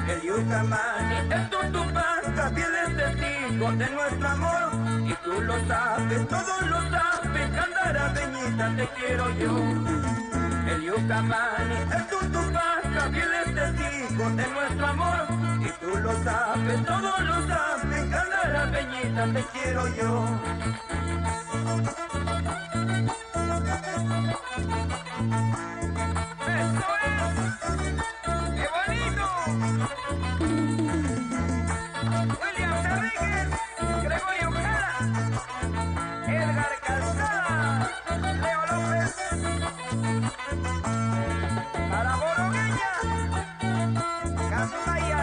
El Yucamani, el Tutupaca, fiel es testigo de nuestro amor. Y tú lo sabes, todos lo saben, Candarapeñita te quiero yo. El Yucamani, el Tutupaca, fiel es testigo de nuestro amor. Y tú lo sabes, todos lo saben, Candarapeñita te quiero yo. ¡Eso es! ¡Qué bonito! William Enríquez, Gregorio Jara, Edgar Calzada, Leo López, para Borogueña, Campaya,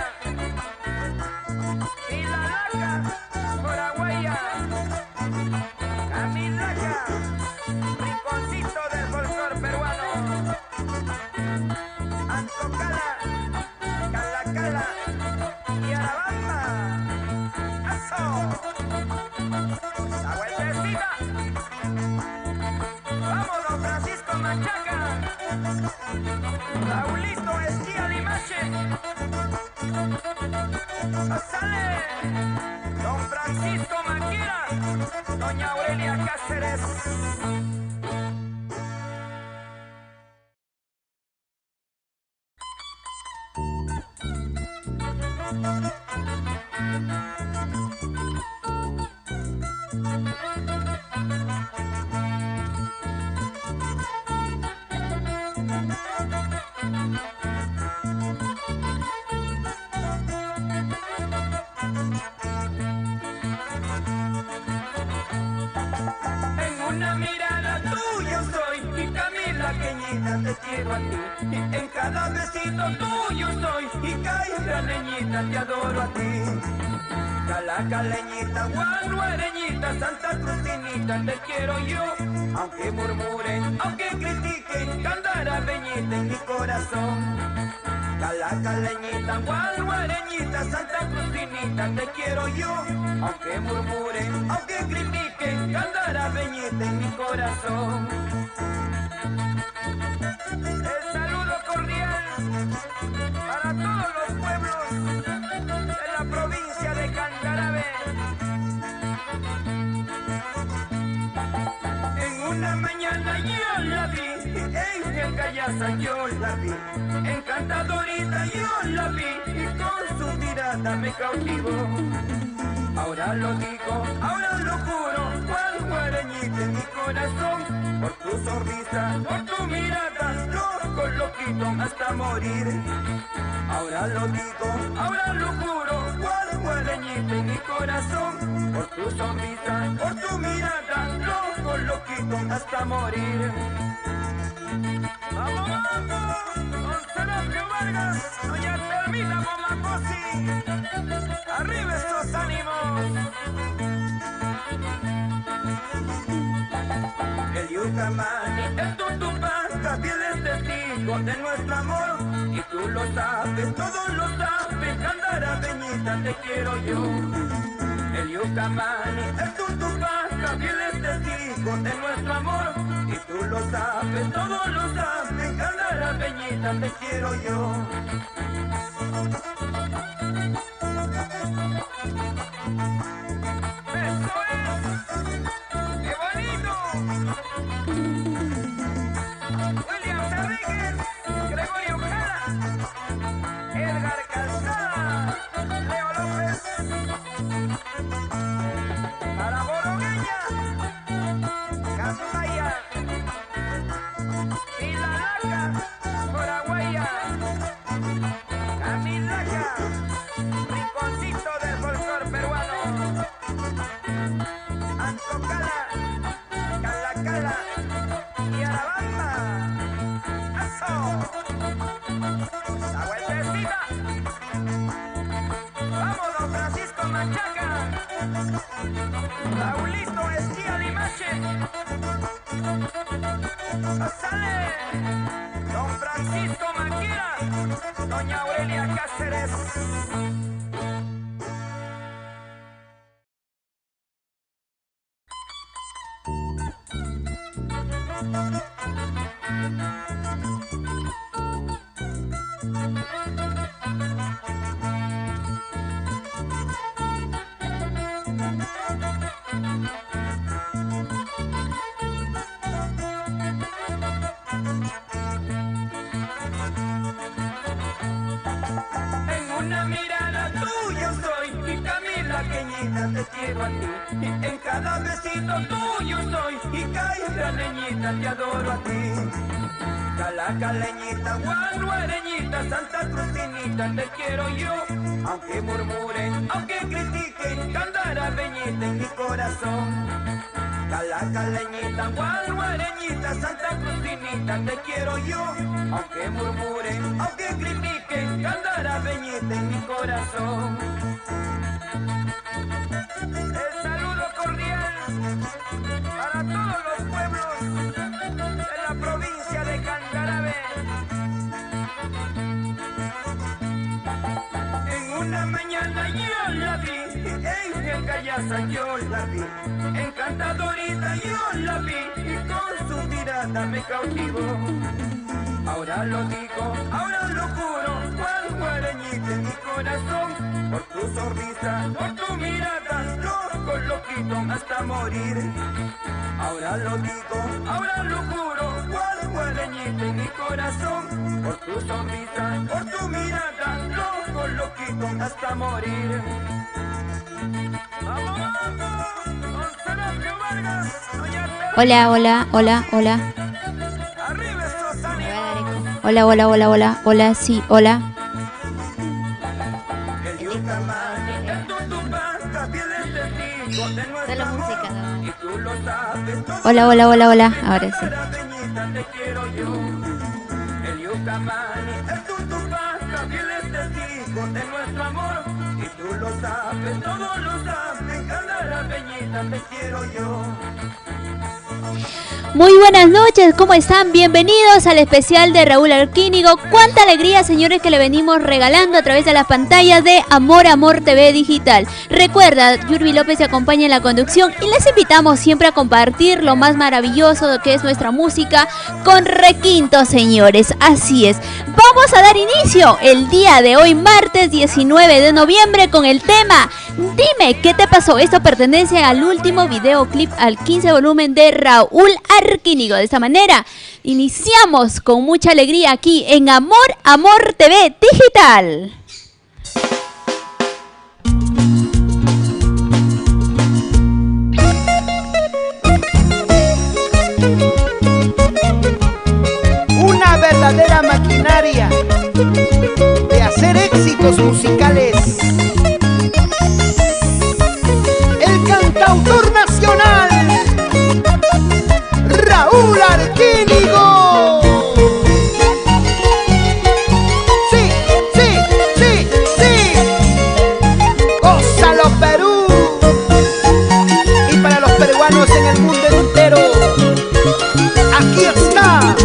Pilalaca, Coraguaya, Camilaca, rinconcito del folclor peruano, Antocala, Calacala y Arabamba. ¡Eso! ¡La vueltecita! ¡Vamos, don Francisco Machaca! ¡Raulito Esquía Limache! ¡Sale! Don Francisco Maquira, doña Aurelia Cáceres. En una mirada tuya soy y Camila Queñita te quiero a ti. Y en cada besito tuyo soy y Cairaleñita te adoro a ti. Calacaleñita, Guanuareñita, Santa Crucinita te quiero yo. Aunque murmuren, aunque critiquen, Candarapeñita en mi corazón. Calacaleñita, Guanuareñita, Santa Crucinita te quiero yo. Aunque murmuren, aunque critiquen, Candarapeñita en mi corazón. El saludo cordial para todos los pueblos de la provincia de Candarabe. En una mañana yo la vi, en el Callaza yo la vi, encantadorita yo la vi y con su mirada me cautivó. Ahora lo digo, ahora lo juro, Guanuareñita en mi corazón, por tu sonrisa, por tu mirada, loco, loquito hasta morir. Ahora lo digo, ahora lo juro, Guanuareñita en mi corazón, por tu sonrisa, por tu mirada, loco, loquito hasta morir. ¡Vamos, vamos! Don Serapio Vargas, doña Termita Momacosi, ¡arriba estos ánimos! El Yucamani, el Tutupaca, fiel es testigo de nuestro amor. Y tú lo sabes, todos lo saben, Candarapeñita te quiero yo. El Yucamani, el Tutupaca, fiel es testigo de nuestro amor. Y tú lo sabes, todos lo saben, Candarapeñita te quiero yo. ¡Eso es! ¡Qué bonito! William Enríquez, Gregorio Jara, Edgar Calzada, Leo López, para Borogueña, Campaya, Pilalaca, Coraguaya, Camilaca, rinconcito del folclor peruano, Antocala, Calacala y Arabamba. ¡Eso! ¡La vueltecita! ¡Vamos, don Francisco Machaca! ¡Raulito Esquía Limache! ¡Sale! Don Francisco Maquira, doña Aurelia Cáceres. pedacito tuyo soy y caleñita te adoro a ti. Caleñita, guaruareñita, Santa Crucinita, te quiero yo. Aunque murmuren, aunque critiquen, candarapeñita en mi corazón. Caleñita, guaruareñita, Santa Crucinita, te quiero yo. Aunque murmuren, aunque critiquen, candarapeñita en mi corazón. El saludo cordial para todos los pueblos de la provincia de Candarabe. En una mañana yo la vi, en el Callaza yo la vi, encantadorita yo la vi, y con su mirada me cautivó. Ahora lo digo, ahora lo juro, guareñita en mi corazón, por tu sonrisa, por tu mirada, loco, loquito hasta morir. Ahora lo digo, ahora lo juro, guareñita en mi corazón, por tu sonrisa, por tu mirada, loco, loquito hasta morir. ¡Vamos, vamos! ¡Con Serapio Vargas! Hola, hola, hola, hola. ¡Arriba esos ánimos! Hola, hola, hola, hola, hola, sí, hola. De la música. Hola, hola, hola, hola. Ahora sí. Te quiero yo. El Yucamani, el Tutupaca, fieles testigos de nuestro amor. Y tú lo sabes, todos lo saben, Candarapeñita, te quiero yo. Muy buenas noches, ¿cómo están? Bienvenidos al especial de Raúl Arquínigo. Cuánta alegría, señores, que le venimos regalando a través de las pantallas de Amor Amor TV Digital. Recuerda, Yurbi López se acompaña en la conducción y les invitamos siempre a compartir lo más maravilloso de que es nuestra música con requinto, señores. Así es. Vamos a dar inicio el día de hoy, martes 19 de noviembre, con el tema Dime, ¿qué te pasó? Esto pertenece al último videoclip, al 15 volumen de Raúl Arquínigo. De esta manera, iniciamos con mucha alegría aquí en Amor Amor TV Digital. Una verdadera maquinaria de hacer éxitos musicales. El cantautor nacional Raúl Arquínigo. Sí, sí, sí, sí. Gózalo, Perú. Y para los peruanos en el mundo entero, aquí está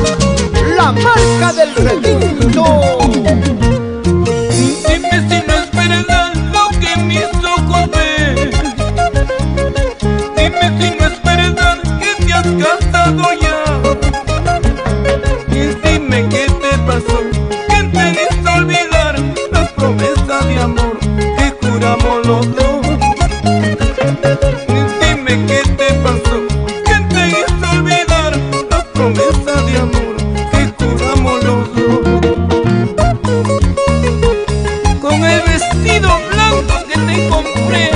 la marca del requinto. Dime si no es verdad lo que mis ojos ven. Dime si no es verdad que te has casado ya. Y dime qué te pasó, que te hizo olvidar la promesa de amor que juramos los dos. Y dime qué te pasó, que te hizo olvidar la promesa de amor que juramos los dos. Con el vestido blanco que te compré,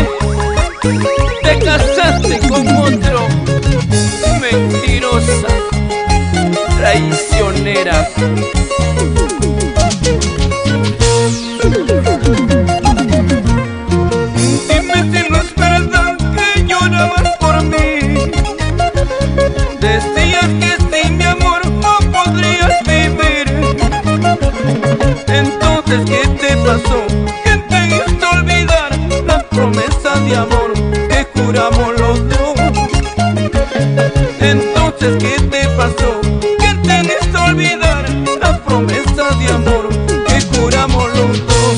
te casaste con otro. Mentirosa, traicionera. Dime si no es verdad que llorabas por mí. Decías que sin mi amor no podrías vivir. Entonces, ¿qué te pasó? ¿Qué te hizo olvidar la promesa de amor que juramos los dos? Entonces, ¿qué te pasó? ¿Qué te hizo olvidar la promesa de amor que juramos los dos?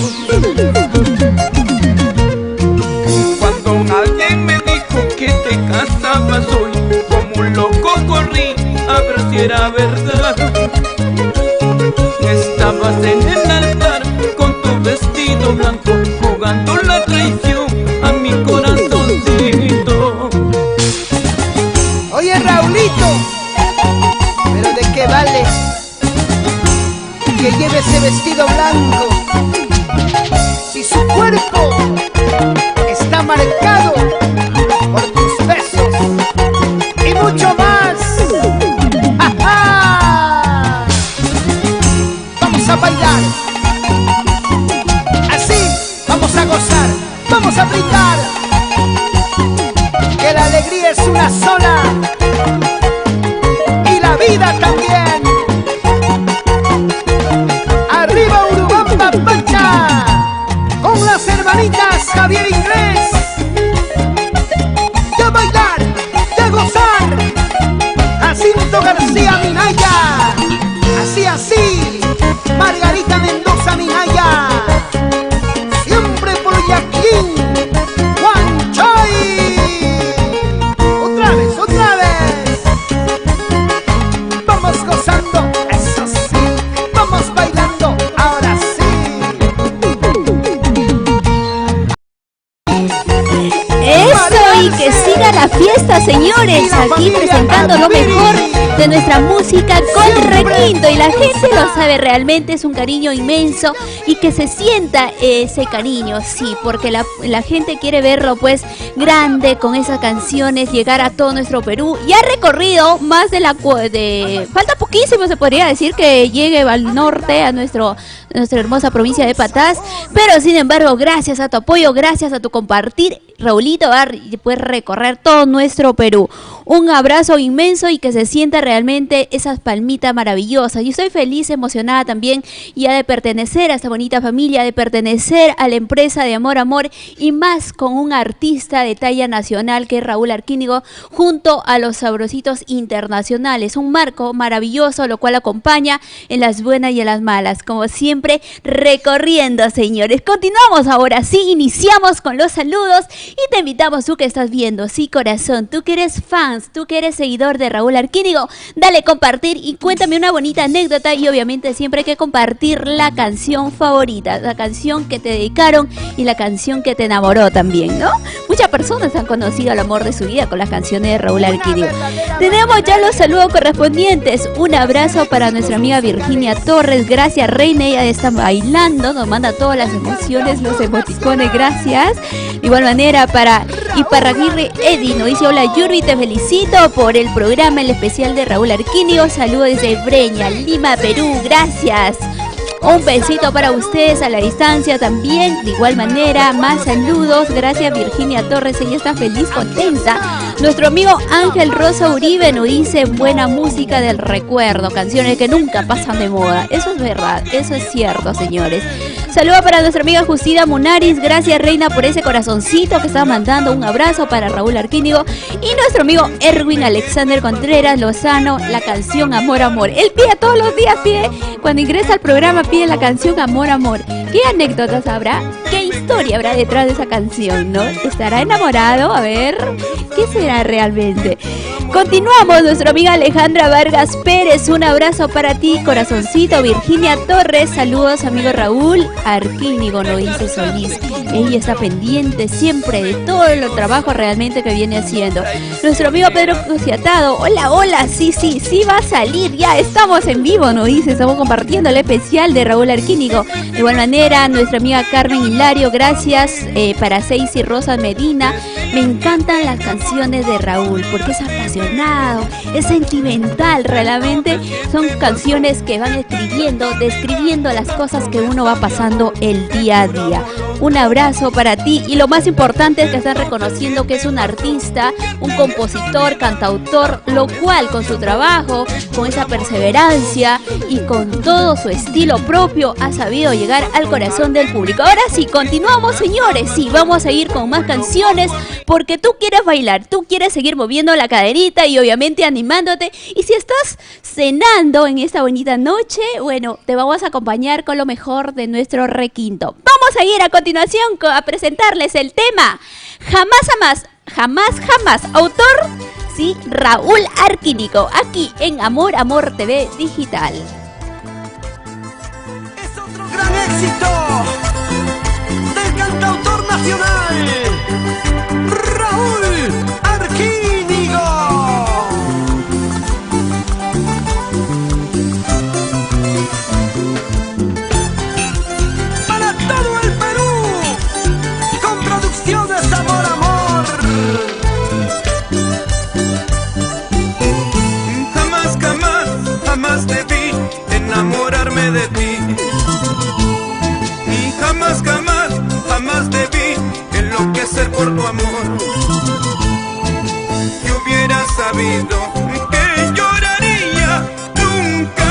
Cuando alguien me dijo que te casabas hoy, como un loco corrí a ver si era verdad. Estabas en el altar con tu vestido blanco, jugando la traición a mi corazoncito. Oye, Raulito, ¿pero de qué vale que lleve ese vestido blanco si su cuerpo está marcado por tus besos? Hermanitas Javier Inglés, de bailar, de gozar. Jacinto García Minaya, así, Margarita Mendoza Minaya, siempre por Yaquín, Juan Choy. Otra vez, vamos gozando, eso sí, vamos bailando, ahora sí. Eso, y que siga la fiesta, señores, aquí presentando lo mejor de nuestra música con requinto, y la gente lo sabe, realmente es un cariño inmenso y que se sienta ese cariño, sí, porque la gente quiere verlo pues grande con esas canciones, llegar a todo nuestro Perú. Y ha recorrido más falta poquísimo, se podría decir, que llegue al norte, a nuestra hermosa provincia de Patás, pero sin embargo, gracias a tu apoyo, gracias a tu compartir, Raulito va a poder recorrer todo nuestro Perú. Un abrazo inmenso y que se sienta realmente esas palmitas maravillosas. Yo estoy feliz, emocionada también ya de pertenecer a esta bonita familia, de pertenecer a la empresa de Amor y más con un artista de talla nacional que es Raúl Arquínigo, junto a los Sabrositos Internacionales. Un marco maravilloso, lo cual acompaña en las buenas y en las malas, como siempre, recorriendo, señores. Continuamos ahora, sí, iniciamos con los saludos y te invitamos, tú que estás viendo, sí, corazón, tú que eres fans, tú que eres seguidor de Raúl Arquínigo, dale compartir y cuéntame una bonita anécdota, y obviamente siempre hay que compartir la canción favorita, la canción que te dedicaron y la canción que te enamoró también, ¿no? Muchas personas han conocido el amor de su vida con las canciones de Raúl Arquínigo. Tenemos ya los saludos correspondientes. Un abrazo para nuestra amiga Virginia Torres, gracias reina, ella está bailando, nos manda todas las emociones, los emoticones, gracias. De igual manera para Iparraguirre Eddie nos dice: hola Yurbi, te felicito por el programa, el especial de Raúl Arquínigo, saludos desde Breña, Lima, Perú, gracias. Un besito para ustedes a la distancia también, de igual manera, más saludos, gracias Virginia Torres, ella está feliz, contenta. Nuestro amigo Ángel Rosa Uribe nos dice: buena música del recuerdo, canciones que nunca pasan de moda. Eso es verdad, eso es cierto, señores. Saludos para nuestra amiga Justina Munaris, gracias reina por ese corazoncito que está mandando. Un abrazo para Raúl Arquínigo y nuestro amigo Erwin Alexander Contreras Lozano, la canción Amor Amor. Él pide todos los días, cuando ingresa al programa pide la canción Amor Amor. ¿Qué anécdotas habrá? ¿Qué historia habrá detrás de esa canción, no? ¿Estará enamorado? A ver, ¿qué será realmente? Continuamos, nuestra amiga Alejandra Vargas Pérez, un abrazo para ti, corazoncito. Virginia Torres, saludos amigo Raúl Arquínigo, nos dice Solís. Ella está pendiente siempre de todo el trabajo realmente que viene haciendo. Nuestro amigo Pedro Cruciatado, hola, sí va a salir, ya estamos en vivo, nos dice, estamos compartiendo el especial de Raúl Arquínigo. De igual manera, nuestra amiga Carmen Hilario, gracias para Seicy Rosa Medina. Me encantan las canciones de Raúl porque es apasionado, es sentimental, realmente son canciones que van describiendo las cosas que uno va pasando el día a día. Un abrazo para ti y lo más importante es que están reconociendo que es un artista, un compositor, cantautor, lo cual con su trabajo, con esa perseverancia y con todo su estilo propio ha sabido llegar al corazón del público. Ahora sí, continuamos, señores, sí, vamos a ir con más canciones porque tú quieres bailar, tú quieres seguir moviendo la caderita y obviamente animándote, y si estás cenando en esta bonita noche, bueno, te vamos a acompañar con lo mejor de nuestro requinto. Vamos a ir a continuación a presentarles el tema Jamás, autor, sí, Raúl Arquínigo, aquí en Amor TV Digital. Es otro gran éxito del cantautor nacional Raúl Arquínigo. Para todo el Perú, con producciones Amor Jamás debí enamorarme de ti, y jamás debí enloquecer por tu amor. Yo hubiera sabido que lloraría, nunca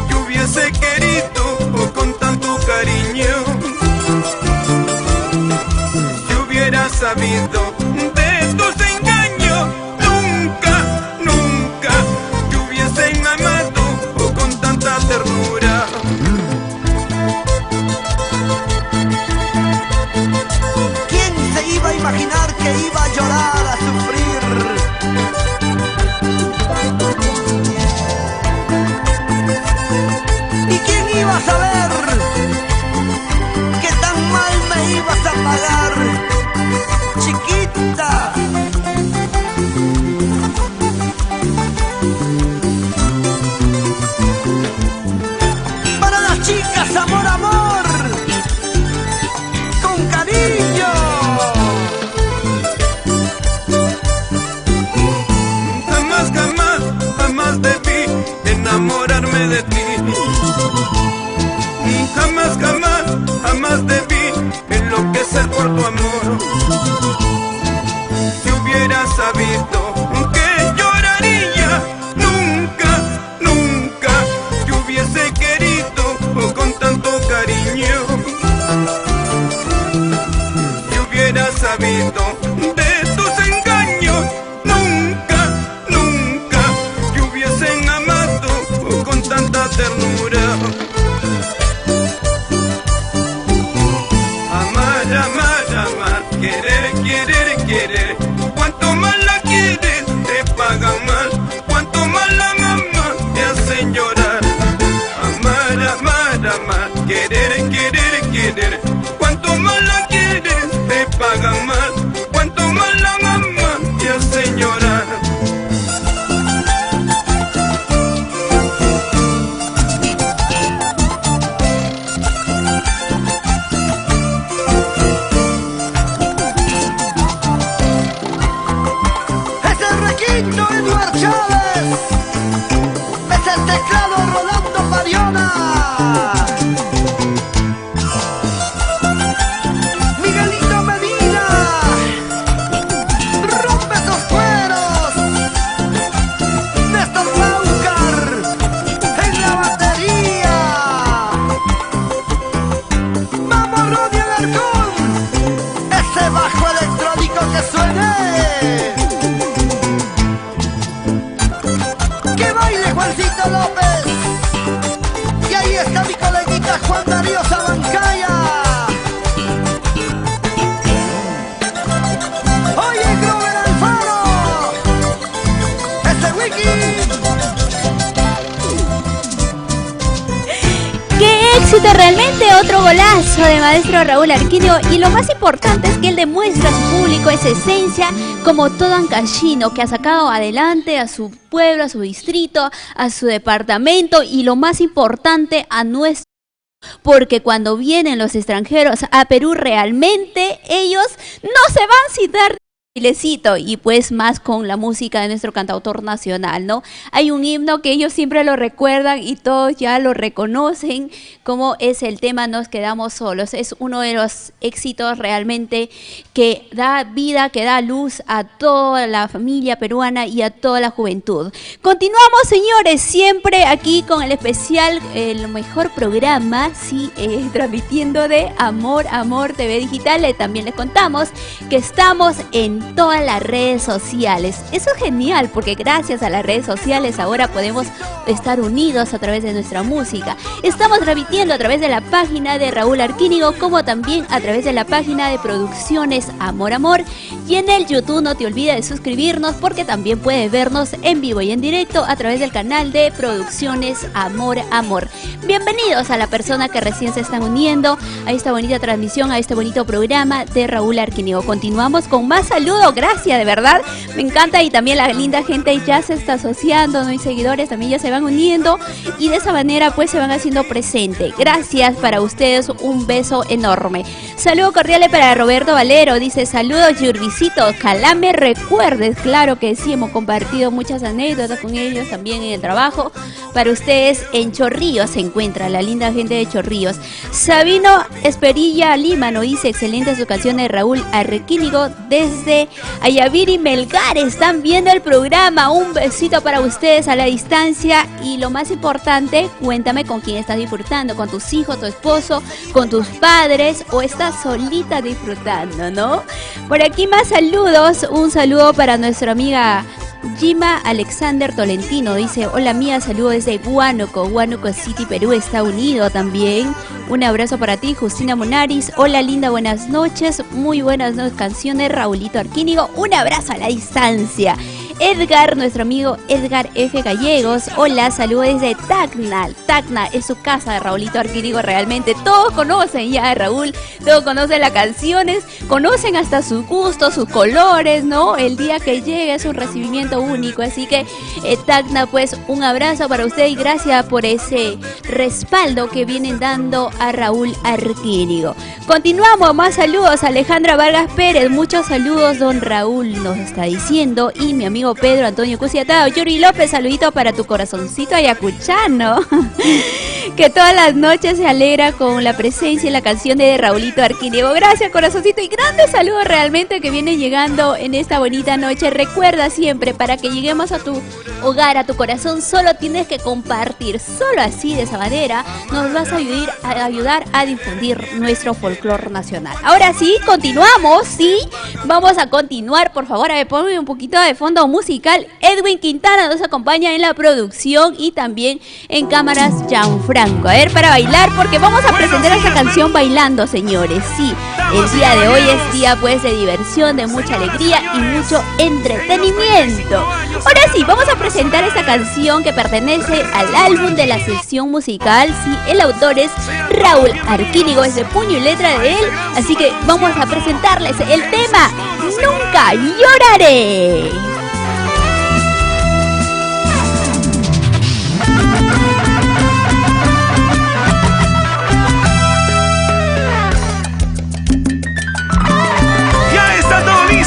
yo hubiese querido con tanto cariño. sabido de tus engaños, nunca, nunca te hubiesen amado con tanta ternura. ¿Quién se iba a imaginar que iba a llorar, a sufrir? ¿Y quién iba a saber que tan mal me ibas a pagar, chiquita? Para las chicas, amor, amor, con cariño. Jamás, jamás, jamás debí enamorarme de ti. Jamás, jamás, jamás debí enloquecer por tu amor. Si hubiera sabido que lloraría, nunca, nunca te hubiese querido con tanto cariño. Si hubiera sabido de tus engaños, nunca, nunca te hubiesen amado con tanta ternura. Amar, amar, amar, querer, querer, querer. Cuanto más la quieres, te pagan mal. Cuanto más la amas, te hacen llorar. Amar, amar, amar, querer, querer, querer. Cuanto más la quieres, te pagan mal. Cuanto más la amas, te hacen llorar. Es el requinto Eduard Chávez, es el teclado Rolando Pariona, Miguelito Medina, rompe esos cueros, Néstor Laucar en la batería. Vamos, Ronnie Alarcón, ese bajo electrónico que suene. ¡Que baile Juancito López! Y ahí está mi coleguita Juan Darío Sabancaya. ¡Oye, Grover Alfaro! ¡Ese Wiki! ¡Qué éxito realmente! Otro golazo de maestro Raúl Arquínigo, y lo más importante es que él demuestra a su público esa esencia como todo ancashino que ha sacado adelante a su pueblo, a su distrito, a su departamento y lo más importante a nuestro, porque cuando vienen los extranjeros a Perú realmente ellos no se van sin dar bailecito, y pues más con la música de nuestro cantautor nacional, ¿no? Hay un himno que ellos siempre lo recuerdan y todos ya lo reconocen, como es el tema Nos Quedamos Solos. Es uno de los éxitos realmente que da vida, que da luz a toda la familia peruana y a toda la juventud. Continuamos, señores, siempre aquí con el especial, el mejor programa, sí, transmitiendo de Amor, Amor TV Digital. También les contamos que estamos en todas las redes sociales. Eso es genial, porque gracias a las redes sociales ahora podemos estar unidos a través de nuestra música. Estamos transmitiendo a través de la página de Raúl Arquínigo, como también a través de la página de Producciones Amor Amor, y en el YouTube no te olvides de suscribirnos, porque también puedes vernos en vivo y en directo a través del canal de Producciones Amor Amor. Bienvenidos a la persona que recién se están uniendo a esta bonita transmisión, a este bonito programa de Raúl Arquínigo. Continuamos con más saludos. Gracias, de verdad, me encanta, y también la linda gente ya se está asociando, ¿no? Y seguidores también ya se van uniendo, y de esa manera pues se van haciendo presente. Gracias para ustedes, un beso enorme. Saludos cordiales para Roberto Valero, dice: saludos Yurbicito, ojalá me recuerdes. Claro que sí, hemos compartido muchas anécdotas con ellos también en el trabajo. Para ustedes en Chorrillos se encuentra la linda gente de Chorrillos. Sabino Esperilla Lima nos dice: excelente su canción de Raúl Arquínigo desde de Ayaviri Melgar están viendo el programa. Un besito para ustedes a la distancia. Y lo más importante, cuéntame con quién estás disfrutando, con tus hijos, tu esposo, con tus padres, o estás solita disfrutando, ¿no? Por aquí más saludos. Un saludo para nuestra amiga Gima Alexander Tolentino. Dice: hola mía, saludos desde Huánuco City, Perú, está unido también. Un abrazo para ti, Justina Monaris. Hola linda, buenas noches. Muy buenas canciones, Raulito Arquínigo. Un abrazo a la distancia. Edgar, nuestro amigo Edgar F. Gallegos. Hola, saludos desde Tacna. Tacna es su casa de Raulito Arquínigo. Realmente todos conocen ya a Raúl, todos conocen las canciones, conocen hasta sus gustos, sus colores, ¿no? El día que llegue es un recibimiento único. Así que Tacna, pues un abrazo para usted y gracias por ese respaldo que vienen dando a Raúl Arquínigo. Continuamos, más saludos. Alejandra Vargas Pérez, muchos saludos, don Raúl nos está diciendo. Y mi amigo Pedro Antonio Cusiatado. Yuri López, saludito para tu corazoncito ayacuchano, que todas las noches se alegra con la presencia y la canción de Raulito Arquínigo. Gracias, corazoncito, y grandes saludos realmente que vienen llegando en esta bonita noche. Recuerda siempre, para que lleguemos a tu hogar, a tu corazón, solo tienes que compartir. Solo así, de esa manera, nos vas a ayudar a difundir nuestro folclore nacional. Ahora sí, continuamos, sí, vamos a continuar. Por favor, ponme un poquito de fondo musical. Edwin Quintana nos acompaña en la producción y también en cámaras Gianfranco. A ver, para bailar, porque vamos a presentar esta canción bailando, señores. Sí, el día de hoy es día pues de diversión, de mucha alegría y mucho entretenimiento. Ahora sí, vamos a presentar esta canción que pertenece al álbum de la sección musical. Sí, el autor es Raúl Arquínigo, es de puño y letra de él. Así que vamos a presentarles el tema Nunca Lloraré.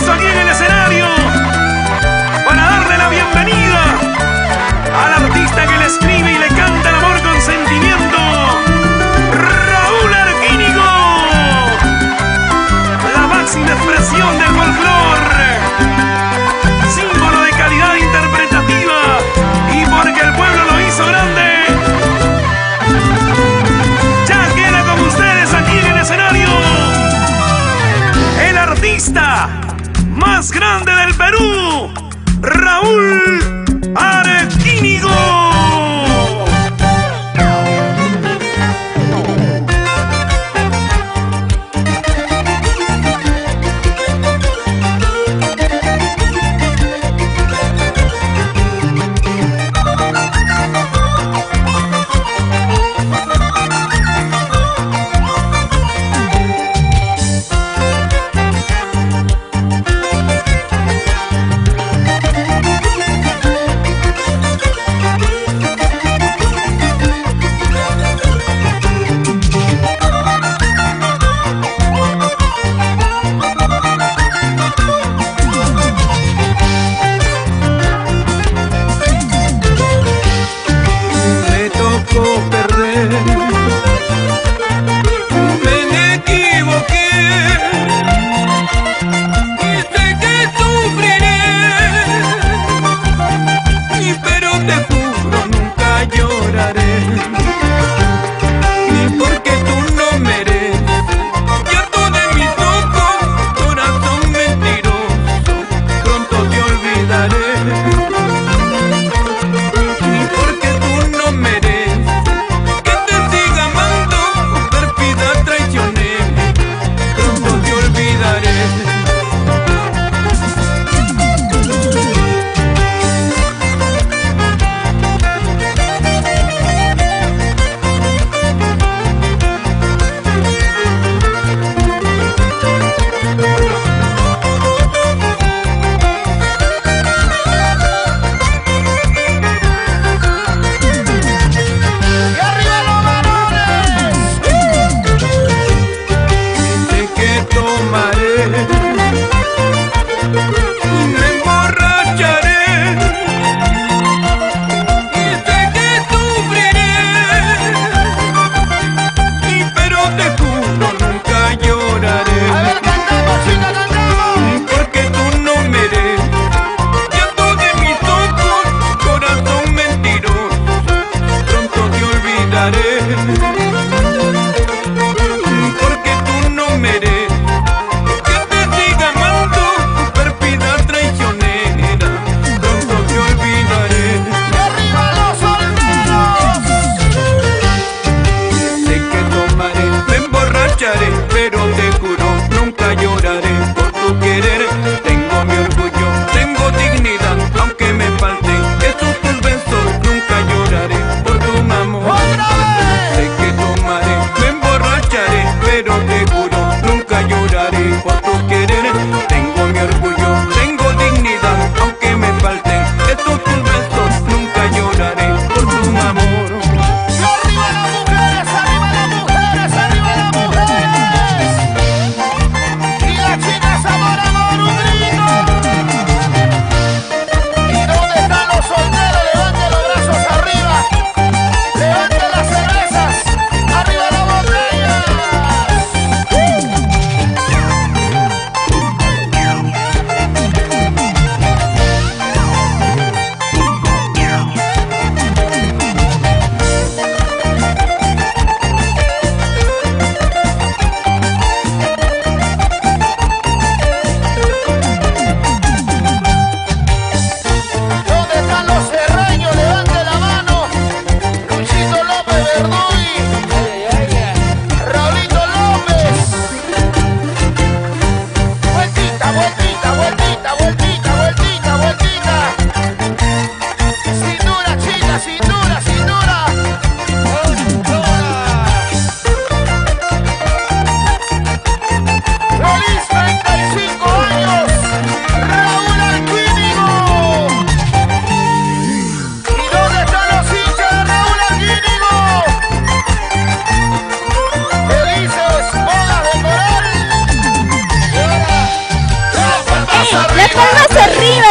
Aquí en el escenario para darle la bienvenida al artista que le escribe y le canta el amor con sentimiento, Raúl Arquínigo, la máxima expresión del folclore, símbolo de calidad interpretativa, y porque el pueblo lo hizo grande, ya queda con ustedes aquí en el escenario el artista más grande del Perú, Raúl Arquínigo.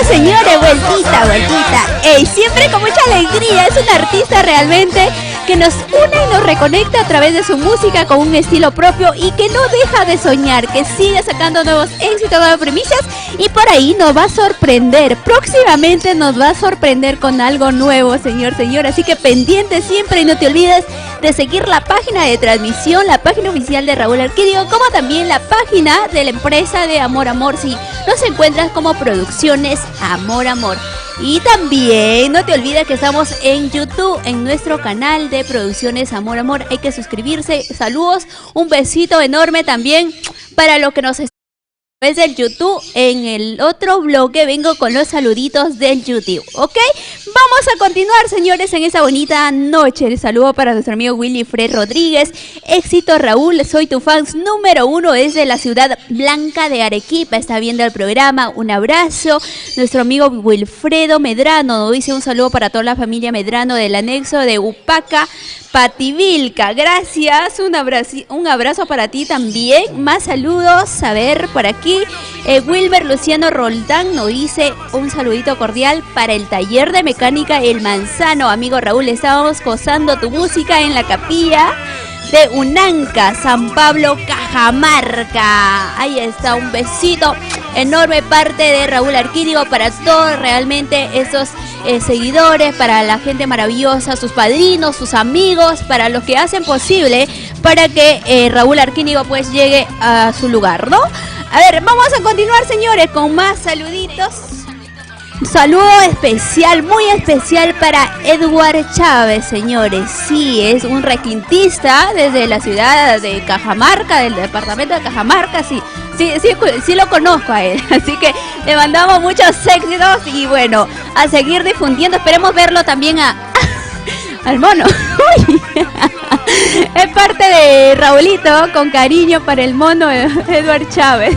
señores, vueltita, vueltita. Ey, siempre con mucha alegría. Es una artista realmente que nos une y nos reconecta a través de su música con un estilo propio y que no deja de soñar, que sigue sacando nuevos éxitos, nuevas premisas y por ahí nos va a sorprender. Próximamente nos va a sorprender con algo nuevo, señor. Así que pendiente siempre y no te olvides de seguir la página de transmisión, la página oficial de Raúl Arquínigo, como también la página de la empresa de Amor Amor. Si nos encuentras como Producciones Amor Amor. Y también no te olvides que estamos en YouTube, en nuestro canal de Producciones Amor Amor. Hay que suscribirse. Saludos, un besito enorme también para los que nos están desde el YouTube. En el otro bloque vengo con los saluditos del YouTube, ¿ok? Vamos a continuar, señores, en esta bonita noche. El saludo para nuestro amigo Willy Fred Rodríguez. Éxito, Raúl, soy tu fans número 1 desde la ciudad blanca de Arequipa. Está viendo el programa, un abrazo. Nuestro amigo Wilfredo Medrano nos dice un saludo para toda la familia Medrano del anexo de Upaca, Pativilca. Gracias, un abrazo para ti también. Más saludos, a ver, por aquí Wilber Luciano Roldán nos dice un saludito cordial para el taller de mecánica El Manzano. Amigo Raúl, estábamos gozando tu música en la capilla de Unanca, San Pablo, Cajamarca. Ahí está, un besito enorme parte de Raúl Arquínigo para todos realmente esos seguidores, para la gente maravillosa, sus padrinos, sus amigos, para los que hacen posible para que Raúl Arquínigo pues llegue a su lugar, ¿no? A ver, vamos a continuar, señores, con más saluditos. Un saludo especial, muy especial para Edward Chávez, señores. Sí, es un requintista desde la ciudad de Cajamarca, del departamento de Cajamarca. Sí lo conozco a él. Así que le mandamos muchos éxitos y bueno, a seguir difundiendo. Esperemos verlo también al mono. Es parte de Raulito, con cariño para el mono Edward Chávez.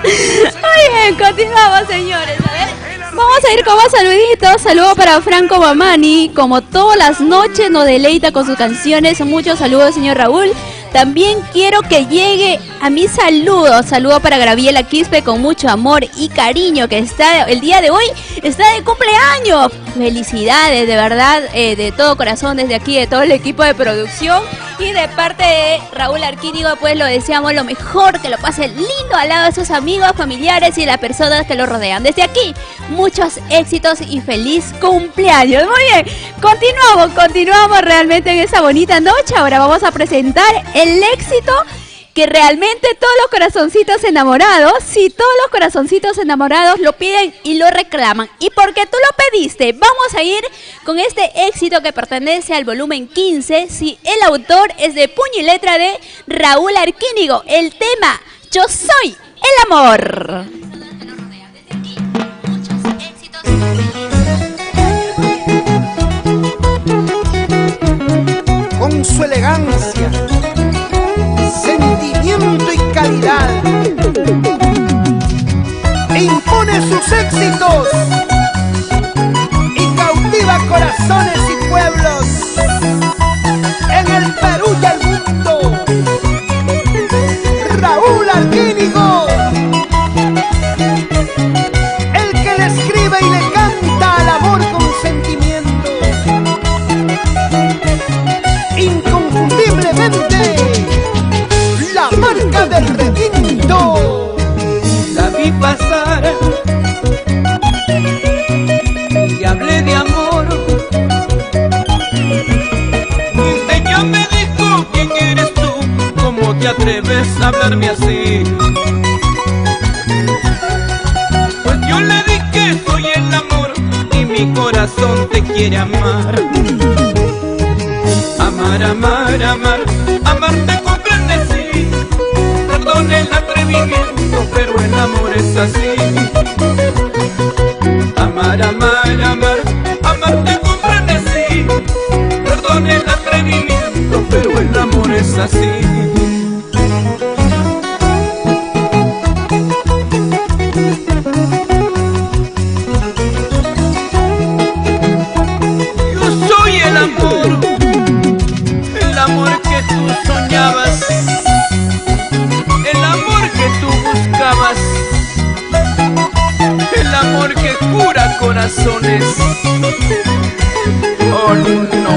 Muy bien, continuamos, señores. A ver, vamos a ir con más saluditos. Saludos para Franco Mamani. Como todas las noches nos deleita con sus canciones. Muchos saludos, señor Raúl. También quiero que llegue a mis saludos. Saludo para Graviela Quispe con mucho amor y cariño, que está el día de hoy, está de cumpleaños. Felicidades, de verdad, de todo corazón desde aquí, de todo el equipo de producción. Y de parte de Raúl Arquínigo, pues lo deseamos lo mejor, que lo pase lindo al lado de sus amigos, familiares y las personas que lo rodean. Desde aquí, muchos éxitos y feliz cumpleaños. Muy bien, continuamos realmente en esa bonita noche. Ahora vamos a presentar el éxito que realmente todos los corazoncitos enamorados, sí, todos los corazoncitos enamorados lo piden y lo reclaman. Y porque tú lo pediste, vamos a ir con este éxito que pertenece al volumen 15. Sí, el autor es de puño y letra de Raúl Arquínigo. El tema, Yo Soy el Amor. Con su elegancia, sentimiento y calidad, impone sus éxitos y cautiva corazones y pueblos en el Perú y el mundo. Raúl Arquínigo, el que le escribe y le canta al amor con sentimiento, inconfundiblemente la marca del requinto. La vi pasar y hablé de amor. Y ella me dijo, ¿quién eres tú? ¿Cómo te atreves a hablarme así? Pues yo le dije que soy el amor y mi corazón te quiere amar. Amar, amar, amar, amarte comprende, sí. Perdón el atrevimiento, pero el amor es así. Amar, amar, amar, amarte comprende, sí. Perdón el atrevimiento, pero el amor es así. Yo soy el amor que tú soñabas. corazones. Oh no.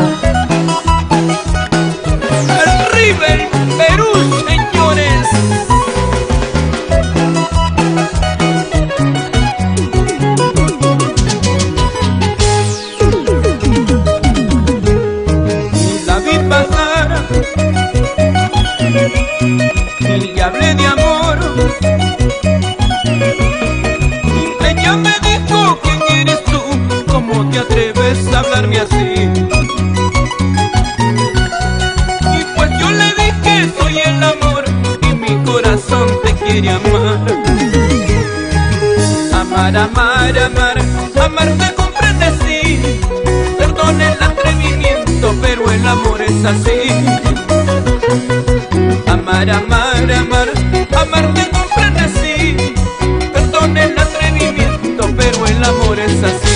Arriba el Perú, señores. La vi pasar y le hablé de amor. Ella me dijo: ¿quién eres tú? ¿Cómo te atreves a hablarme así? Y pues yo le dije: soy el amor y mi corazón te quiere amar. Amar, amar, amar, amarte comprende, sí. Perdone el atrevimiento, pero el amor es así. Amar, amar, amar, amarte comprende, sí. Perdone el atrevimiento, pero el amor es así.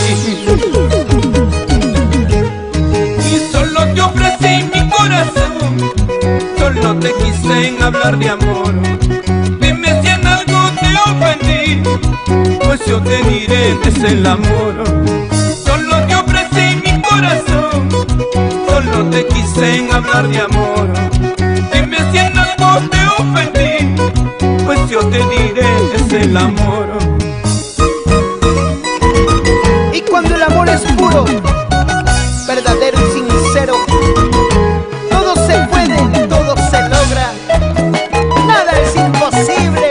Y solo te ofrecí mi corazón, solo te quise en hablar de amor. Dime si en algo te ofendí, pues yo te diré que es el amor. Solo te ofrecí mi corazón, solo te quise en hablar de amor. Dime si en algo te ofendí, pues yo te diré que es el amor. Y cuando el amor es puro, verdadero y sincero, todo se puede, todo se logra, nada es imposible.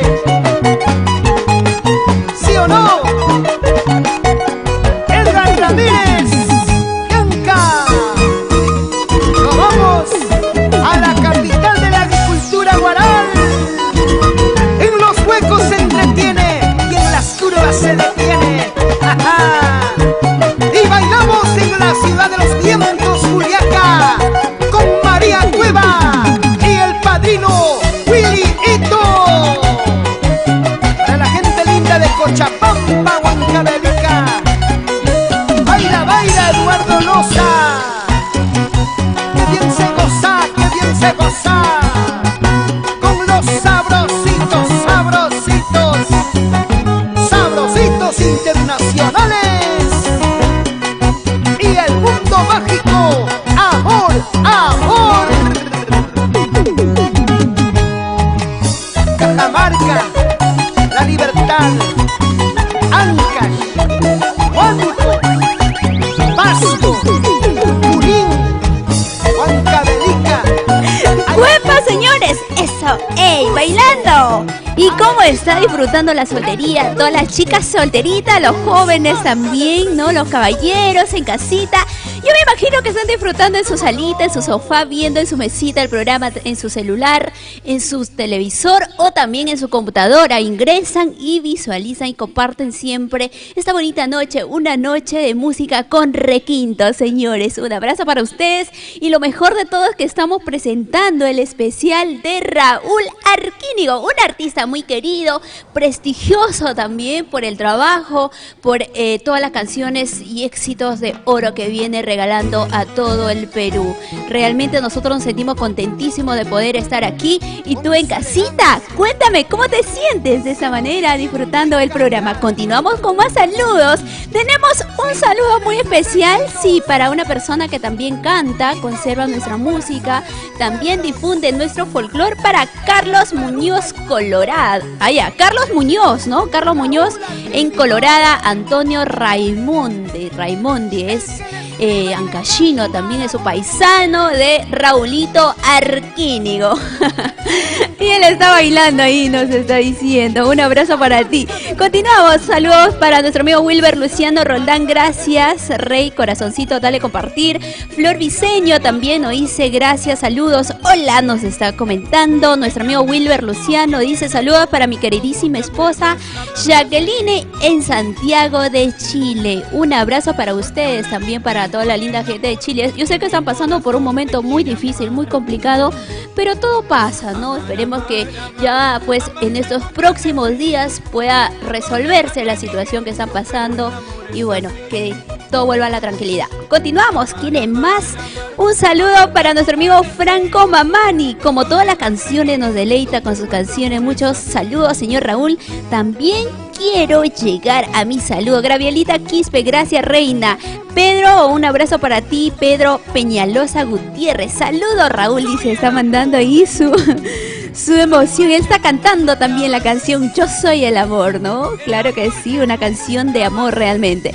¿Sí o no? Edgar Ramírez, Yanka. Nos vamos a la capital de la agricultura, Guaral. En los huecos se entretiene y en las curvas se detiene. ¡Ja, ja! Y bailamos en la ciudad de los vientos, Juliaca, con María Cueva y el padrino Willy Ito. Para la gente linda de Cochapampa, Huancavelica. Baila, baila, Eduardo Loza. Que bien se goza, que bien se goza. Con los sabrositos, sabrositos, sabrositos internacionales. Y el mundo mágico, amor, amor. Cajamarca, La Libertad, Ancash, Huánuco, Pasco, Junín, Huancavelica. ¡Huepa, señores! ¡Eso! ¡Ey! ¡Bailando! ¿Y cómo está disfrutando la soltería? Todas las chicas solteritas, los jóvenes también, ¿no? Los caballeros en casita. Yo me imagino que están disfrutando en su salita, en su sofá, viendo en su mesita el programa, en su celular, en su televisor o también en su computadora. Ingresan y visualizan y comparten siempre esta bonita noche, una noche de música con requinto, señores. Un abrazo para ustedes y lo mejor de todo es que estamos presentando el especial de Raúl Arquínigo, un artista muy querido, prestigioso también por el trabajo, por todas las canciones y éxitos de oro que viene regalando a todo el Perú. Realmente nosotros nos sentimos contentísimos de poder estar aquí. Y tú en casita, cuéntame cómo te sientes de esa manera disfrutando el programa. Continuamos con más saludos. Tenemos un saludo muy especial, sí, para una persona que también canta, conserva nuestra música, también difunde nuestro folclore, para Carlos Muñoz Colorado. Carlos Muñoz, ¿no? Carlos Muñoz en Colorada. Antonio Raimondi es ancashino, también es su paisano de Raulito Arquínigo. Y él está bailando ahí, nos está diciendo. Un abrazo para ti. Continuamos, saludos para nuestro amigo Wilber Luciano Roldán, gracias. Rey, corazoncito, dale compartir. Flor Viseño también nos dice gracias, saludos. Hola, nos está comentando. Nuestro amigo Wilber Luciano dice saludos para mi queridísima esposa Jacqueline en Santiago de Chile. Un abrazo para ustedes, también para toda la linda gente de Chile. Yo sé que están pasando por un momento muy difícil, muy complicado, pero todo pasa, ¿no? Esperemos que ya pues en estos próximos días pueda resolverse la situación que están pasando y bueno, que todo vuelva a la tranquilidad. Continuamos, ¿quién más? Un saludo para nuestro amigo Franco Mamani. Como todas las canciones nos deleita con sus canciones. Muchos saludos, señor Raúl. También quiero llegar a mi saludo. Gravielita Quispe, gracias reina. Pedro, un abrazo para ti, Pedro Peñalosa Gutiérrez. Saludos, Raúl, dice, está mandando ahí su emoción. Él está cantando también la canción Yo Soy el Amor, ¿no? Claro que sí, una canción de amor realmente.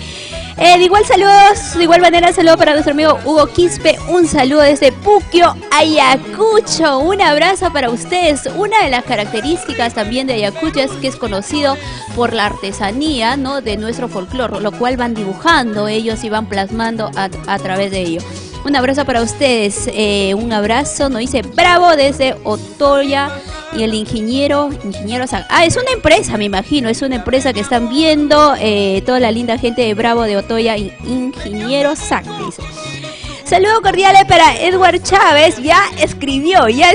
De igual saludos, de igual manera saludo para nuestro amigo Hugo Quispe, un saludo desde Puquio, Ayacucho, un abrazo para ustedes. Una de las características también de Ayacucho es que es conocido por la artesanía, ¿no?, de nuestro folclore, lo cual van dibujando ellos y van plasmando a través de ello. Un abrazo para ustedes, un abrazo, nos dice bravo desde Otoya. Y el ingeniero es una empresa, me imagino, es una empresa que están viendo toda la linda gente de Bravo de Otoya, ingeniero Zac, dice. Saludos cordiales para Edward Chávez, ya escribió, ya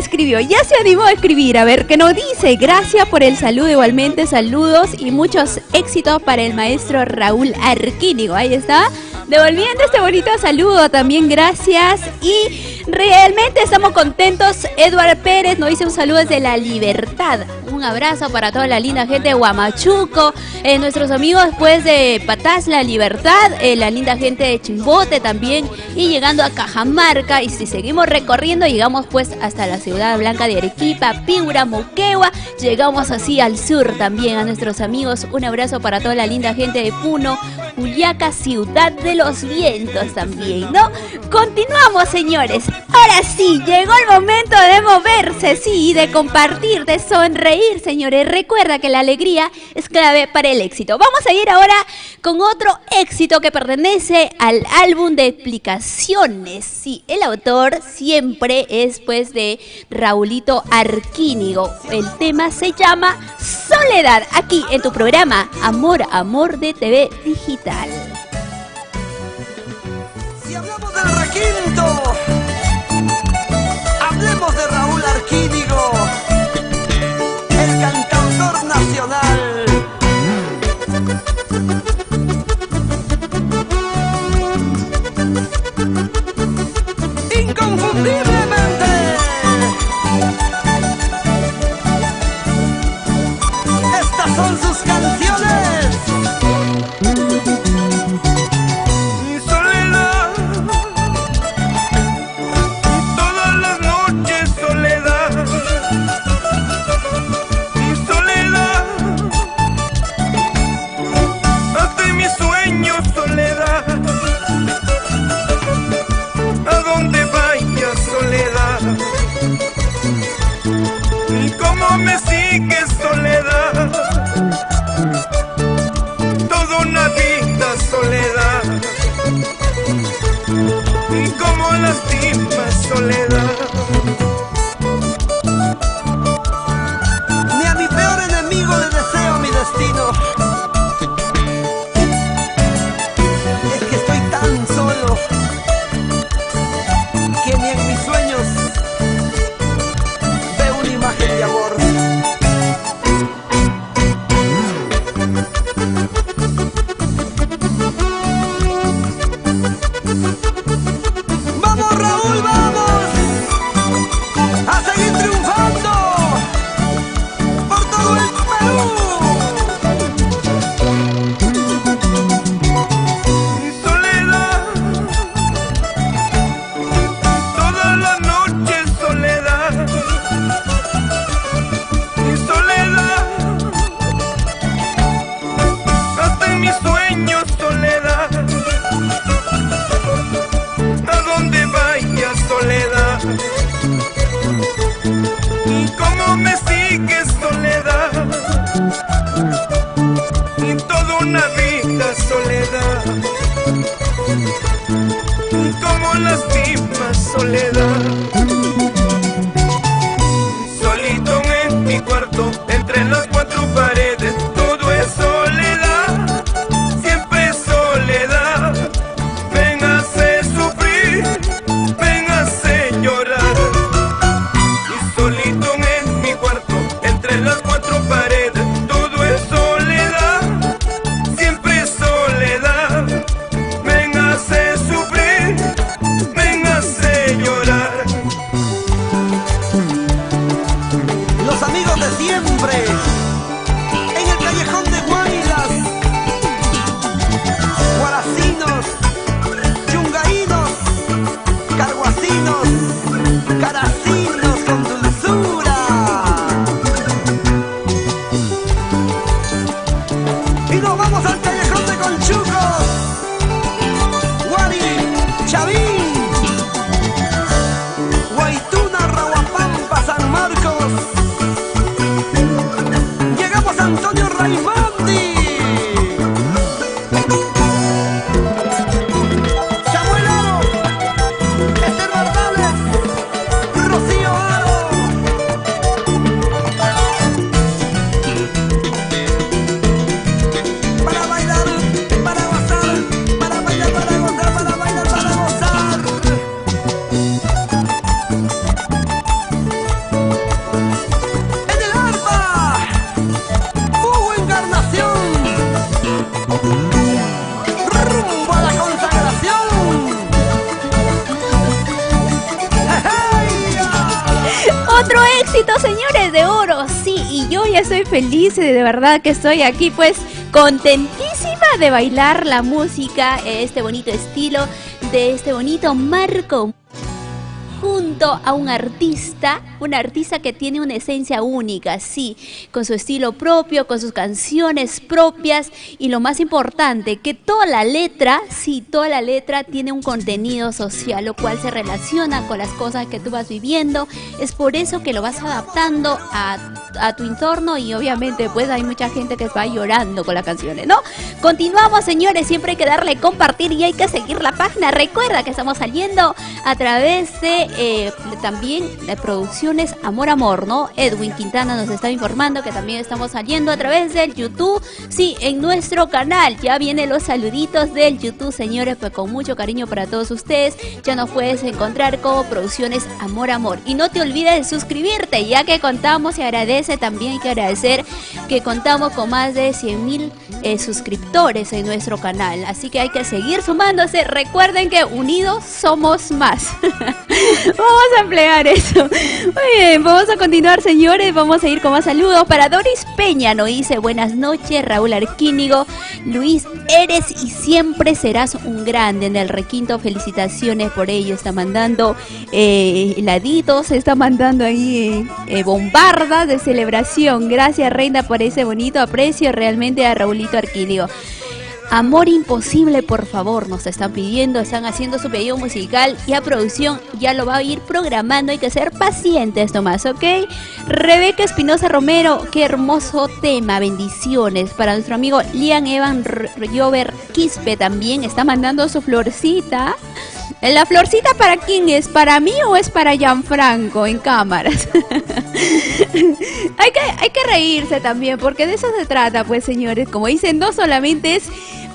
se animó a escribir, a ver qué nos dice. Gracias por el saludo, igualmente saludos y muchos éxitos para el maestro Raúl Arquínigo, ahí está, devolviendo este bonito saludo también, gracias. Y realmente estamos contentos. Edward Pérez nos dice un saludo desde La Libertad, un abrazo para toda la linda gente de Huamachuco, nuestros amigos pues de Patás, La Libertad, la linda gente de Chimbote también, y llegando a Cajamarca, y si seguimos recorriendo llegamos pues hasta la ciudad blanca de Arequipa, Piura, Moquegua, llegamos así al sur también a nuestros amigos. Un abrazo para toda la linda gente de Puno, Juliaca, Ciudad de los Vientos también, ¿no? Continuamos, señores. Ahora sí, llegó el momento de moverse, sí, de compartir, de sonreír, señores. Recuerda que la alegría es clave para el éxito. Vamos a ir ahora con otro éxito que pertenece al álbum de Explicaciones. Sí, el autor siempre es pues de Raulito Arquínigo. El tema se llama Soledad, aquí en tu programa Amor, Amor de TV Digital. Si hablamos del requinto, hablemos de Raúl Arquínigo, el cantautor nacional. Inconfundiblemente, estas son sus canciones. Me sigue soledad, toda una vida soledad, y como lastima soledad. Ni a mi peor enemigo le deseo mi destino. Es que estoy tan solo que ni en mis sueños veo una imagen de amor. ¡Vamos, Raúl, vamos! ¡A seguir triunfando por todo el Perú! Soledad, toda la noche soledad, soledad, hasta en mis sueños soledad, a donde vaya soledad, y como me sigue soledad, y toda una vida soledad, y como lastima soledad. Solito en mi cuarto, entre las cuatro paredes, todo es soledad, siempre es soledad. Véngase sufrir, véngase llorar. Y solito en mi cuarto, entre las cuatro paredes, todo es soledad, siempre es soledad. Véngase sufrir, véngase llorar. Los amigos de siempre, en el callejón de Guay, estoy feliz, de verdad que estoy aquí pues contentísima de bailar la música, este bonito estilo, de este bonito marco, junto a un artista que tiene una esencia única, sí, con su estilo propio, con sus canciones propias y lo más importante, que toda la letra tiene un contenido social, lo cual se relaciona con las cosas que tú vas viviendo. Es por eso que lo vas adaptando a tu entorno y obviamente pues hay mucha gente que va llorando con las canciones, ¿no? Continuamos, señores, siempre hay que darle compartir y hay que seguir la página. Recuerda que estamos saliendo a través de también de Producciones Amor Amor, ¿no? Edwin Quintana nos está informando que también estamos saliendo a través del YouTube, sí, en nuestro canal. Ya vienen los saluditos del YouTube, señores, pues con mucho cariño para todos ustedes. Ya nos puedes encontrar como Producciones Amor Amor. Y no te olvides de suscribirte, ya que contamos, y agradece también, hay que agradecer que contamos con más de 100,000 suscriptores en nuestro canal. Así que hay que seguir sumándose. Recuerden que unidos somos más. Vamos a emplear eso. Muy bien, vamos a continuar, señores. Vamos a ir con más saludos para Doris Peña. Nos dice: buenas noches, Raúl Arquínigo. Luis, eres y siempre serás un grande en el requinto. Felicitaciones por ello. Está mandando heladitos, está mandando ahí bombardas de celebración. Gracias, reina, por ese bonito aprecio realmente a Raulito Arquínigo. Amor imposible, por favor, nos están pidiendo, están haciendo su pedido musical y a producción ya lo va a ir programando, hay que ser pacientes nomás, ¿ok? Rebeca Espinosa Romero, qué hermoso tema, bendiciones. Para nuestro amigo Lian Evan Llover Quispe también está mandando su florcita. ¿La florcita para quién es? ¿Para mí o es para Gianfranco en cámaras? Hay que reírse también, porque de eso se trata, pues, señores. Como dicen, no solamente es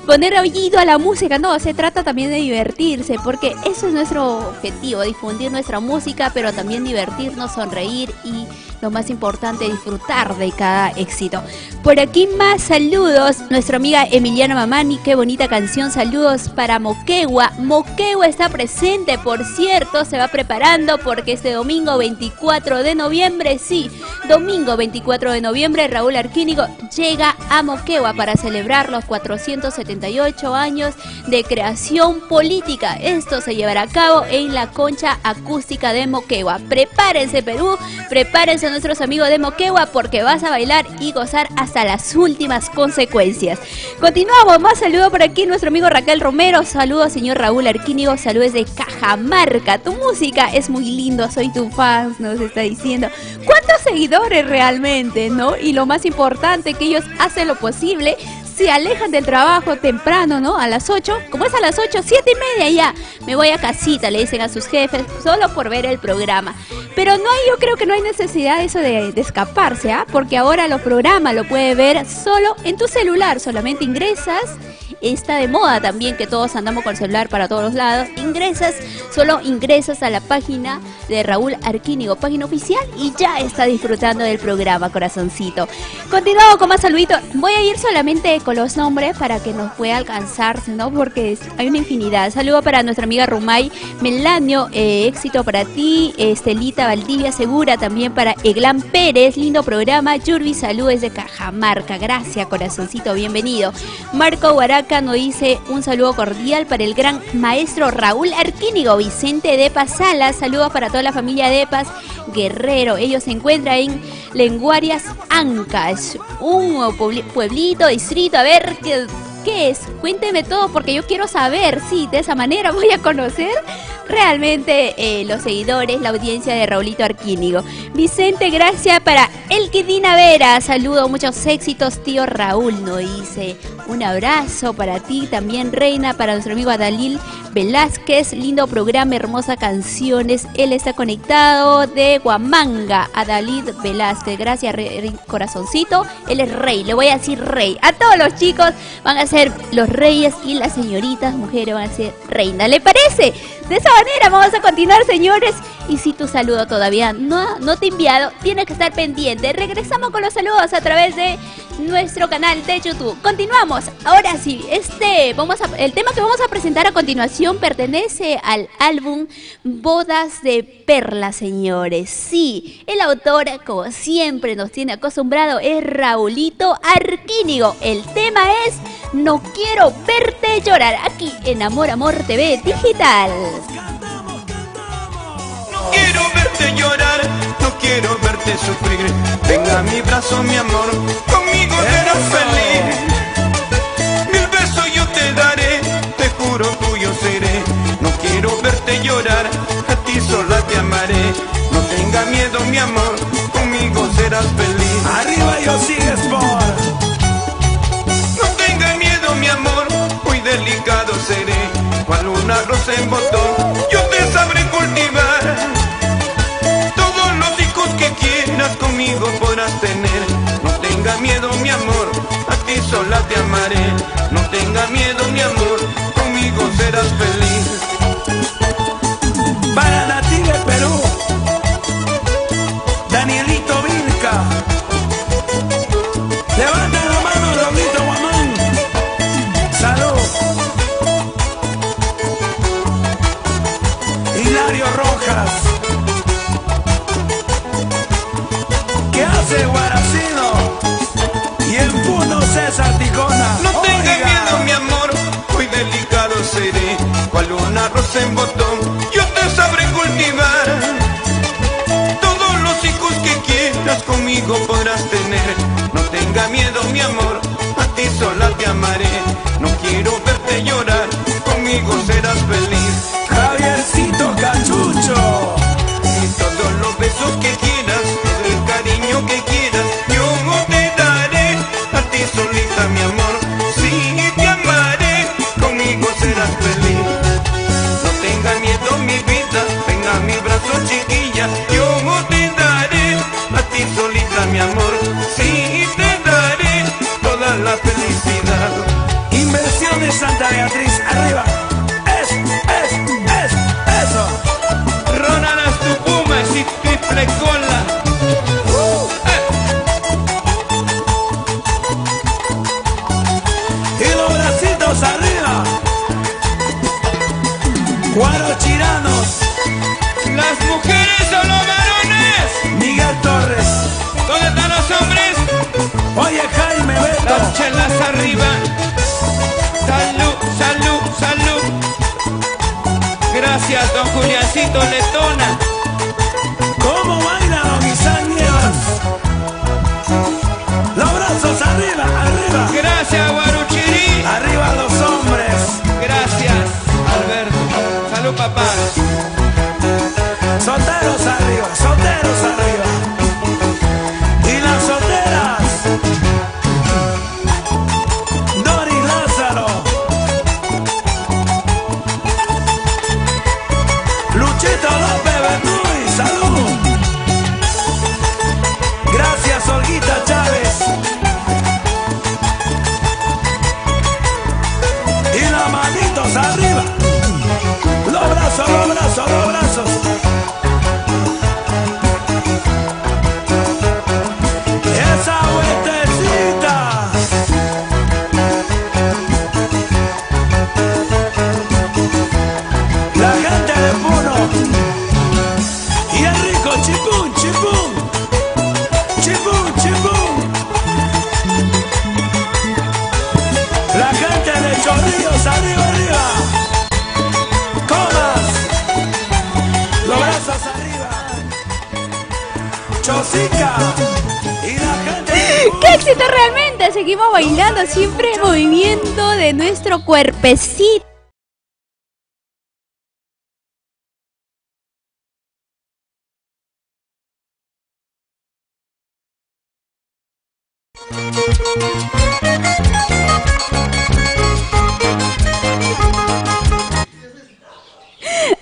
poner oído a la música, no, se trata también de divertirse, porque eso es nuestro objetivo, difundir nuestra música, pero también divertirnos, sonreír y lo más importante, disfrutar de cada éxito. Por aquí más saludos, nuestra amiga Emiliana Mamani, qué bonita canción, saludos para Moquegua. Moquegua está presente, por cierto, se va preparando porque este domingo 24 de noviembre, sí, domingo 24 de noviembre, Raúl Arquínigo llega a Moquegua para celebrar los 478 años de creación política. Esto se llevará a cabo en la Concha Acústica de Moquegua. Prepárense, Perú, prepárense nuestros amigos de Moquegua, porque vas a bailar y gozar hasta las últimas consecuencias. Continuamos, más saludos por aquí, nuestro amigo Raquel Romero. Saludos, señor Raúl Arquínigo, saludos de Cajamarca. Tu música es muy lindo, soy tu fan, nos está diciendo. ¿Cuántos seguidores realmente, no? Y lo más importante, que ellos hacen lo posible, se alejan del trabajo temprano, ¿no? A las 8, como es a las 8, 7:30 ya, me voy a casita, le dicen a sus jefes, solo por ver el programa. Pero no hay, yo creo que no hay necesidad de eso de escaparse, ¿ah? Porque ahora los programas lo puedes ver solo en tu celular, solamente ingresas. Está de moda también que todos andamos con el celular para todos los lados. Solo ingresas a la página de Raúl Arquínigo, página oficial, y ya está disfrutando del programa, corazoncito. Continuamos con más saluditos. Voy a ir solamente con los nombres para que nos pueda alcanzar, ¿no? Porque hay una infinidad. Saludo para nuestra amiga Rumay Melanio, éxito para ti. Estelita Valdivia Segura, también para Eglan Pérez, lindo programa. Yurbi, saludos de Cajamarca. Gracias, corazoncito, bienvenido. Marco Guaraca nos dice un saludo cordial para el gran maestro Raúl Arquínigo. Vicente Depas Salas, saludos para toda la familia Depas Guerrero. Ellos se encuentran en Lenguarias Ancas, un pueblito, distrito. A ver, ¿qué es? Cuénteme todo porque yo quiero saber. Sí, de esa manera voy a conocer realmente los seguidores, la audiencia de Raulito Arquínigo. Vicente, gracias para Elquidina Vera. Saludo, muchos éxitos, tío Raúl, nos dice. Un abrazo para ti también, reina, para nuestro amigo Adalil Velázquez. Lindo programa, hermosas canciones. Él está conectado de Huamanga. Adalil Velázquez, gracias, corazoncito. Él es rey, le voy a decir rey. A todos los chicos van a ser los reyes y las señoritas, mujeres, van a ser reina. ¿Le parece? De esa manera vamos a continuar, señores. Y si tu saludo todavía no te he enviado, tienes que estar pendiente. Regresamos con los saludos a través de nuestro canal de YouTube. Continuamos. Ahora sí, el tema que vamos a presentar a continuación pertenece al álbum Bodas de Perla, señores. Sí, el autor, como siempre nos tiene acostumbrado, es Raulito Arquínigo. El tema es No quiero verte llorar, aquí en Amor Amor TV Digital. No quiero verte llorar, no quiero verte sufrir. Venga a mi brazo, mi amor, conmigo serás feliz. 1000 besos yo te daré, te juro tuyo seré. No quiero verte llorar, a ti sola te amaré. No tenga miedo, mi amor, conmigo serás feliz. Arriba yo sigue Sport. No tenga miedo, mi amor, muy delicado seré. Cual una rosa en botón, yo te sabré cultivar. Todos los hijos que quieras conmigo podrás tener. No tenga miedo, mi amor, a ti sola te amaré. No tenga miedo, mi amor, conmigo serás feliz. Para Native Perú, Danielito Vilca. Levanta la mano, Raulito Guamán. Salud. Hilario Rojas. ¿Qué hace Guaracino? Y el Puno César Ticona. No tenga Oiga. miedo, mi amor, muy delicado seré. Cual una rosa en botón, yo te sabré cultivar. Todos los hijos que quieras conmigo podrás tener. No tenga miedo, mi amor, a ti sola te amaré. No quiero verte llorar, conmigo serás feliz. Javiercito Cachucho. Y todos los besos que quieras, todo el cariño que quieras, yo te daré. A ti solita, mi amor, sí te amaré, conmigo serás feliz. No tenga miedo, mi vida, venga a mi brazo, chiquilla, yo te daré. A ti solita, mi amor, sí te daré toda la felicidad. Inversiones Santa Beatriz, arriba. Eso. Ronald Astupuma y triple cola. Y los bracitos arriba. Guarochiranos, Las mujeres o los varones, Miguel Torres. ¿dónde están los hombres? Oye, Jaime Beto. Las chelas arriba. Salud, salud, salud. Gracias, don Juliancito Letona. ¿Cómo baila don Isaac Nievas? Los brazos arriba, arriba. Gracias, Guaruchirí. Arriba los hombres. Gracias, Alberto. Salud, papá. Solteros arriba, solteros arriba. Y las solteras. Doris Lázaro. Luchito López Bernuy, salud. Gracias, Olguita Chávez. Y las manitos arriba. Los brazos, los brazos, los brazos. Esa vueltecita. La gente de Puno. Y el rico chipún, chipún. Chipún, chipún. La gente de Chorrillos, arriba, arriba. Comas. Los brazos arriba. Chosica. Y la gente de ¡Qué éxito realmente! Seguimos bailando siempre en movimiento de nuestro cuerpecito.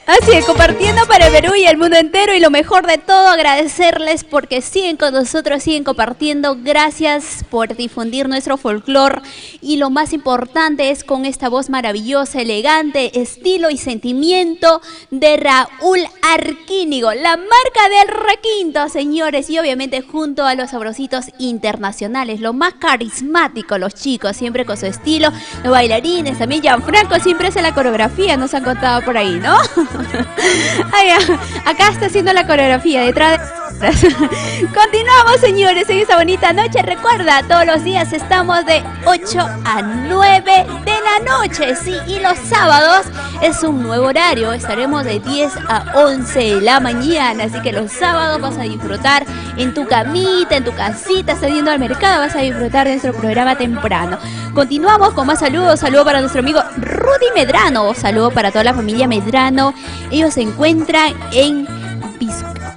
Así es, compartiendo para el Perú y el mundo entero, y lo mejor de todo, agradecerles porque siguen con nosotros, siguen compartiendo. Gracias por difundir nuestro folclore, y lo más importante es con esta voz maravillosa, elegante, estilo y sentimiento de Raúl Arquínigo, la marca del requinto, señores, y obviamente junto a los sabrositos internacionales, lo más carismático, los chicos, siempre con su estilo, los bailarines, también Gianfranco siempre hace la coreografía, nos han contado por ahí, ¿no? Ay, acá está haciendo la coreografía detrás de... Continuamos, señores, en esta bonita noche. Recuerda, todos los días estamos de 8 a 9 de la noche, sí, y los sábados es un nuevo horario, estaremos de 10 a 11 de la mañana, así que los sábados vas a disfrutar en tu camita, en tu casita, saliendo al mercado, vas a disfrutar de nuestro programa temprano. Continuamos con más saludos. Saludo para nuestro amigo Rudy Medrano, saludo para toda la familia Medrano. Ellos se encuentran en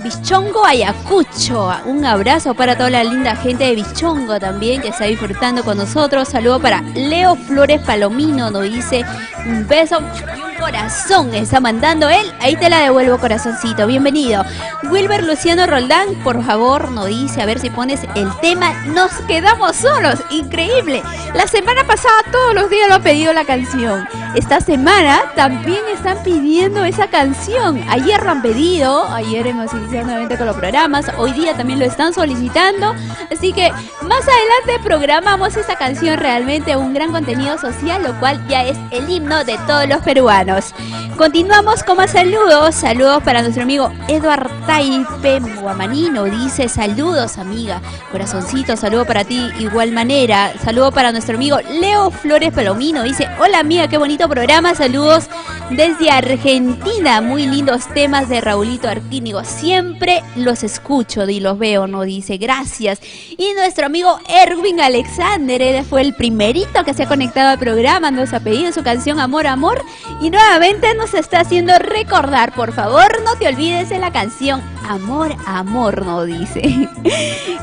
Bichongo, Ayacucho. Un abrazo para toda la linda gente de Bichongo también que está disfrutando con nosotros. Saludo para Leo Flores Palomino, nos dice un beso y un corazón está mandando él. Ahí te la devuelvo, corazoncito, bienvenido. Wilber Luciano Roldán, por favor, nos dice, a ver si pones el tema Nos Quedamos Solos. Increíble, la semana pasada todos los días lo ha pedido la canción, esta semana también están pidiendo esa canción. Ayer lo han pedido, ayer hemos iniciado nuevamente con los programas, hoy día también lo están solicitando, así que más adelante programamos esta canción, realmente un gran contenido social, lo cual ya es el himno de todos los peruanos. Continuamos con más saludos. Saludos para nuestro amigo Eduard Taipe Guamanino, dice saludos amiga, corazoncito, saludo para ti igual manera. Saludo para nuestro amigo Leo Flores Palomino, dice hola amiga, qué bonito programa, saludos desde Argentina, muy lindos temas de Raulito Arquínigo, siempre los escucho y los veo, no dice, gracias. Y nuestro amigo Erwin Alexander, él fue el primerito que se ha conectado al programa, nos ha pedido su canción Amor, Amor, y nuevamente nos está haciendo recordar, por favor, no te olvides de la canción Amor, Amor, no dice.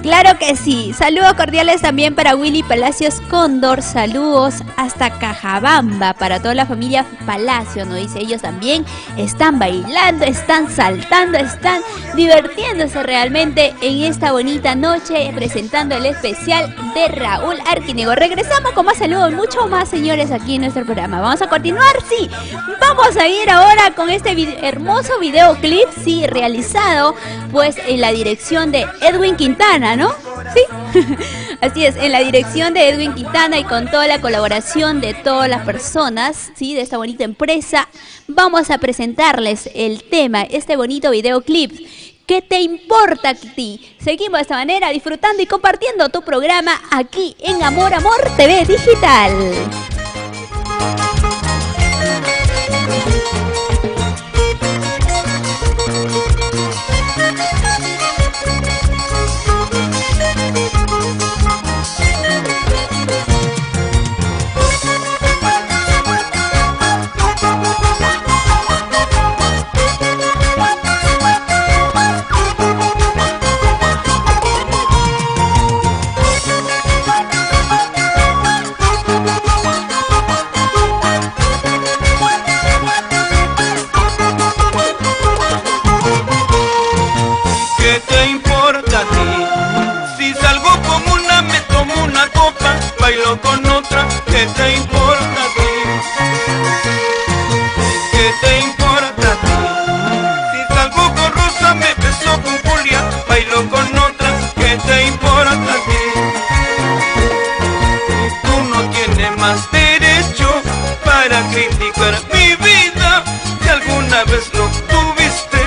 Claro que sí. Saludos cordiales también para Willy Palacios Cóndor, saludos hasta Cajabamba, para toda la familia Palacio, no dice, ellos también están bailando, están saltando, están divirtiéndose realmente en esta bonita noche, presentando el especial de Raúl Arquínigo. Regresamos con más saludos, mucho más, señores, aquí en nuestro programa. Vamos a continuar, sí, vamos a ir ahora con este hermoso videoclip, sí, realizado pues en la dirección de Edwin Quintana, ¿no? Sí, así es, en la dirección de Edwin Quintana y con toda la colaboración de todas las personas, sí, de esta bonita empresa, vamos a presentarles el tema, este bonito videoclip. ¿Qué te importa a ti? Seguimos de esta manera disfrutando y compartiendo tu programa aquí en Amor, Amor TV Digital. Bailo con otra, ¿qué te importa a ti? ¿Qué te importa a ti? Si salgo con Rosa, me beso con Julia, bailo con otra, ¿qué te importa a ti? Tú no tienes más derecho para criticar mi vida. Si alguna vez lo tuviste,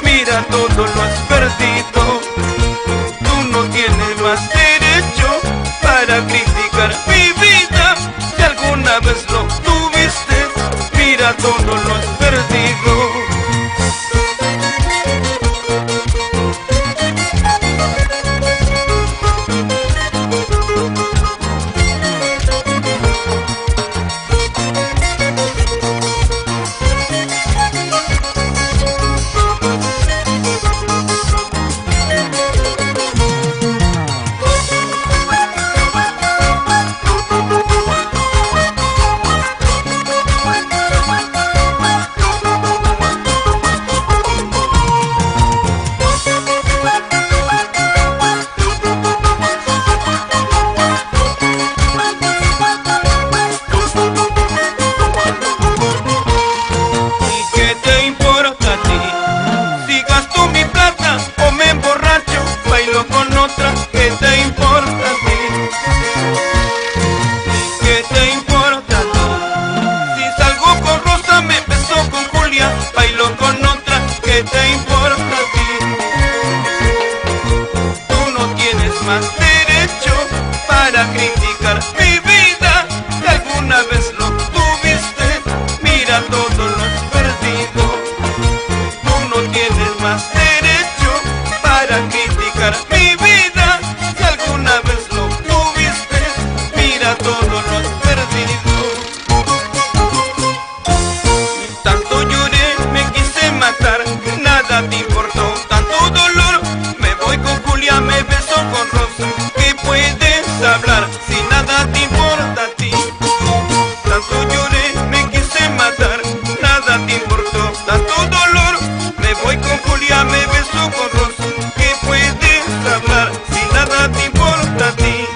mira, todo lo has perdido. Tú no tienes más derecho para criticar mi vida. Si alguna vez lo tuviste, mira, todo lo has perdido. derecho para criticar mi vida. Si alguna vez lo tuviste, mira todo lo has perdido. Tú no tienes más derecho para criticar mi vida. Si alguna vez lo tuviste, mira todo lo has perdido. Tanto lloré, me quise matar, nada te importó, tanto dolor. Me voy con Julia, me beso con Rosa. ¿Qué puedes hablar si nada te importa a ti? Tanto lloré, me quise matar, nada te importó, tanto dolor. Me voy con Julia, me beso con Rosa. ¿Qué puedes hablar si nada te importa a ti?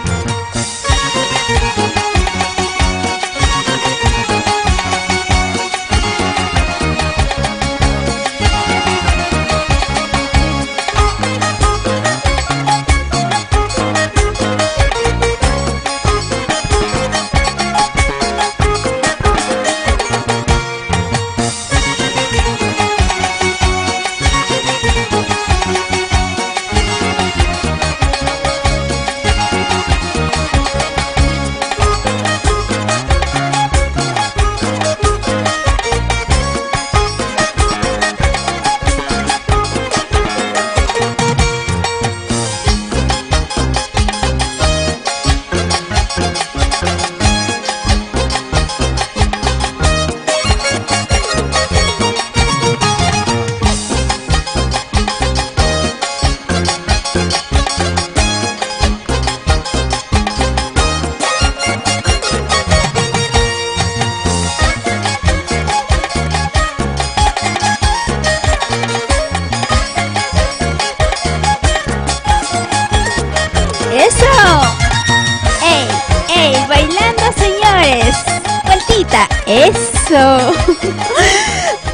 Eso.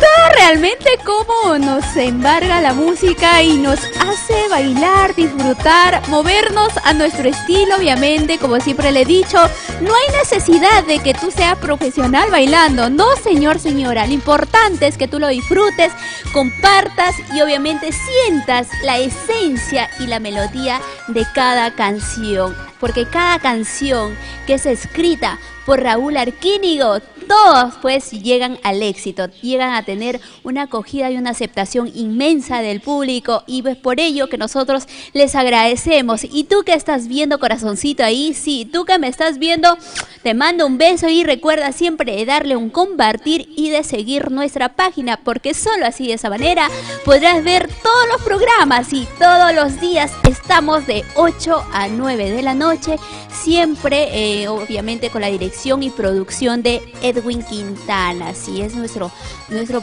Todo realmente como nos embarga la música y nos hace bailar, disfrutar, movernos a nuestro estilo, obviamente, como siempre le he dicho, no hay necesidad de que tú seas profesional bailando, no señor, señora, lo importante es que tú lo disfrutes, compartas y obviamente sientas la esencia y la melodía de cada canción, porque cada canción que es escrita por Raúl Arquínigo, todos pues llegan al éxito, llegan a tener una acogida y una aceptación inmensa del público y es por ello que nosotros les agradecemos. Y tú que estás viendo, corazoncito ahí, sí, tú que me estás viendo, te mando un beso y recuerda siempre de darle un compartir y de seguir nuestra página, porque solo así, de esa manera, podrás ver todos los programas y todos los días estamos de 8 a 9 de la noche, siempre obviamente con la dirección y producción de Edwin Quintana, así es nuestro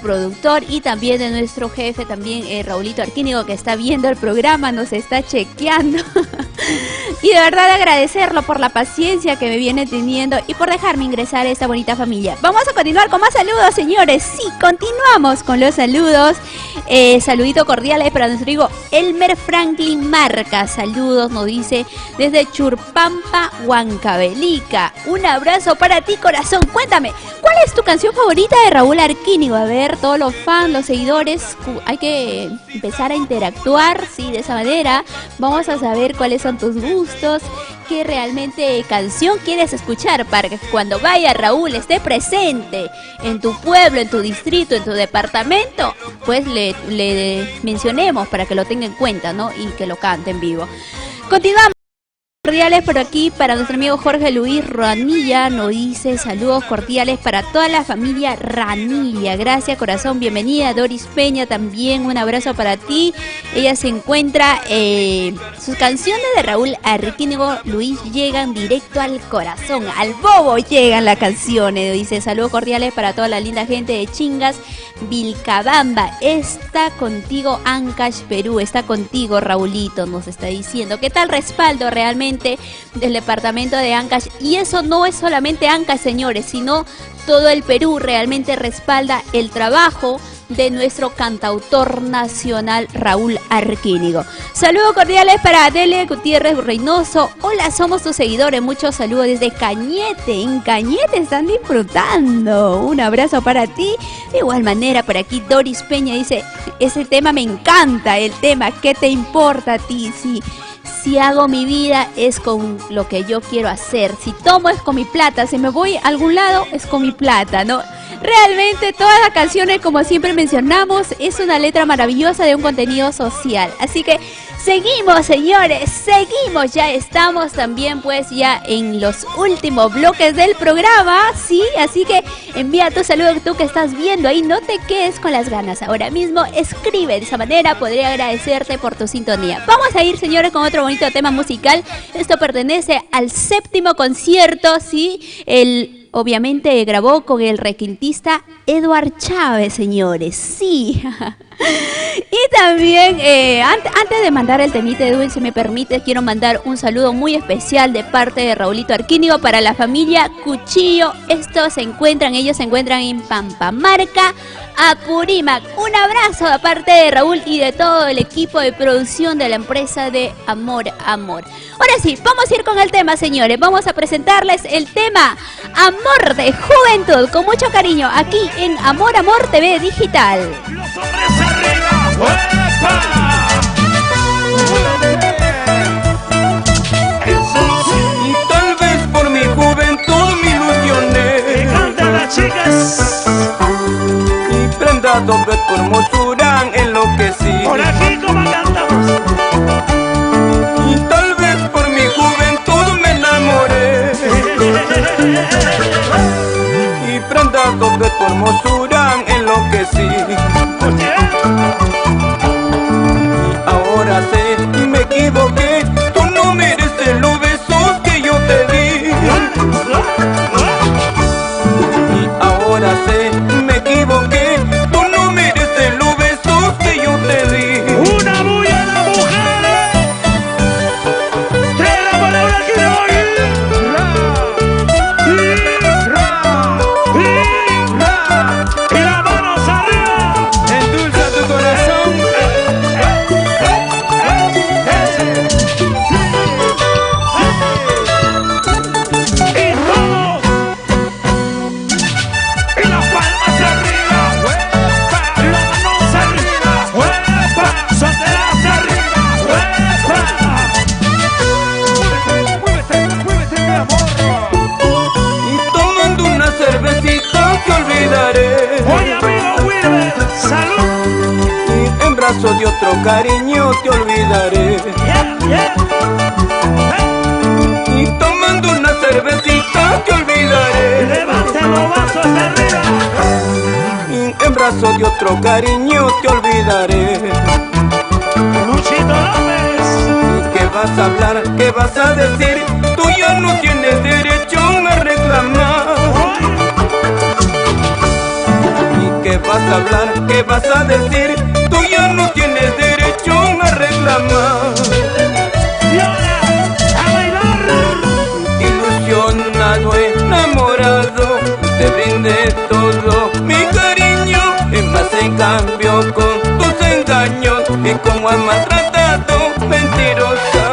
productor y también de nuestro jefe, también Raulito Arquínigo, que está viendo el programa, nos está chequeando. Y de verdad agradecerlo por la paciencia que me viene teniendo y por dejarme ingresar a esta bonita familia. Vamos a continuar con más saludos, señores. Sí, continuamos con los saludos. Saludito cordiales para nuestro amigo Elmer Franklin Marca. Saludos, nos dice desde Churpampa, Huancavelica. Un abrazo para ti, corazón. Cuéntame, ¿cuál es tu canción favorita de Raúl Arquínigo? A ver, todos los fans, los seguidores, hay que empezar a interactuar, sí, de esa manera. Vamos a saber cuáles son tus gustos, qué realmente canción quieres escuchar para que cuando vaya Raúl esté presente en tu pueblo, en tu distrito, en tu departamento, pues le mencionemos para que lo tenga en cuenta, ¿no? Y que lo cante en vivo. Continuamos. Cordiales por aquí para nuestro amigo Jorge Luis Ranilla, nos dice saludos cordiales para toda la familia Ranilla. Gracias, corazón, bienvenida. Doris Peña también, un abrazo para ti. Ella se encuentra, sus canciones de Raúl Arquínigo Luis llegan directo al corazón, al bobo llegan las canciones. Dice saludos cordiales para toda la linda gente de Chingas, Vilcabamba. Está contigo Ancash, Perú, está contigo Raulito, nos está diciendo. ¿Qué tal respaldo realmente del departamento de Ancash? Y eso no es solamente Ancash, señores, sino todo el Perú realmente respalda el trabajo de nuestro cantautor nacional Raúl Arquínigo. Saludos cordiales para Adele Gutiérrez Reynoso. Hola, somos tus seguidores. Muchos saludos desde Cañete. En Cañete están disfrutando. Un abrazo para ti. De igual manera, por aquí Doris Peña dice, ese tema me encanta, el tema, ¿qué te importa a ti? Sí. Si hago mi vida es con lo que yo quiero hacer. Si tomo es con mi plata. Si me voy a algún lado es con mi plata, ¿no? Realmente todas las canciones, como siempre mencionamos, es una letra maravillosa de un contenido social. Así que seguimos, señores, seguimos. Ya estamos también pues ya en los últimos bloques del programa, ¿sí? Así que envía tu saludo tú que estás viendo ahí. No te quedes con las ganas. Ahora mismo escribe. De esa manera podría agradecerte por tu sintonía. Vamos a ir, señores, con otro bonito tema musical. Esto pertenece al 7º concierto, ¿sí? Obviamente grabó con el requintista Edward Chávez, señores, sí. Y también, antes de mandar el temita, Edwin, si me permite, quiero mandar un saludo muy especial de parte de Raulito Arquínigo para la familia Cuchillo. Ellos se encuentran en Pampamarca, Apurímac. Un abrazo de parte de Raúl y de todo el equipo de producción de la empresa de Amor. Ahora sí, vamos a ir con el tema, señores. Vamos a presentarles el tema Amor de Juventud, con mucho cariño, aquí en Amor TV Digital. Los hombres arriba, ¡huepa! Y tal vez por mi juventud me ilusioné. Que cantan las chicas. Y prendado de tu hermosura enloquecí. Por aquí como cantamos. Y tal vez por mi juventud me enamoré. Y prendado de tu hermosura enloquecí. Y ahora sé, me equivoqué. Tú no mereces los besos que yo te di. Y ahora sé, me equivoqué. Tú no mereces los besos que yo te di. Una bulla de mujeres. Trae la palabra que le voy. Y las manos arriba. Endulza tu corazón. Y todos. Y las palmas arriba. Las manos arriba. Solteras arriba. Y tomando una cervecita te olvidaré. Oye, amigo Wilber, salud. Y en brazos de otro cariño te olvidaré. Yeah. Y tomando una cervecita te olvidaré. Levanten los vasos arriba. Y en brazos de otro cariño te olvidaré. Luchito López. ¿Y qué vas a hablar? ¿Qué vas a decir? Tú ya no tienes derecho a reclamar. ¿Y qué vas a hablar? ¿Qué vas a decir? Tú ya no tienes derecho a reclamar. Y ahora, a bailar. Ilusionado, enamorado, te brindé todo mi cariño. Y más en cambio con tus engaños y como has maltratado, mentirosa.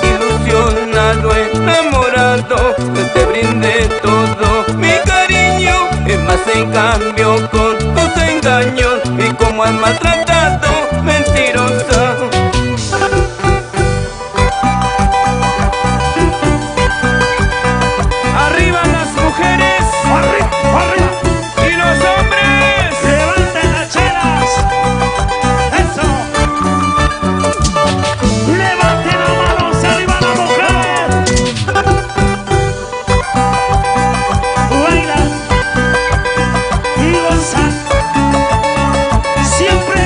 Ilusionado, enamorado, te brindé todo mi cariño. Y más en cambio con tus engaños y como has maltratado, mentirosa. Arriba las mujeres. Arriba. Y los hombres. Levanten las chelas. Eso. Levanten las manos arriba las mujeres. Bailan y gozan. Siempre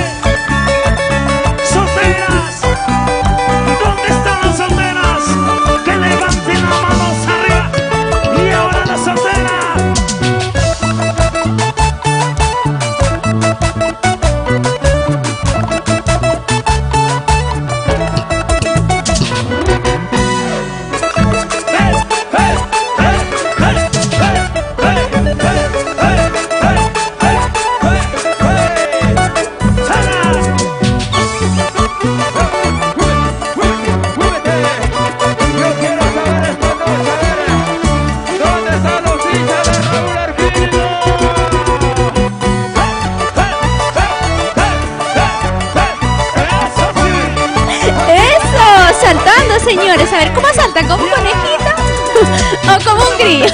o como un grillo,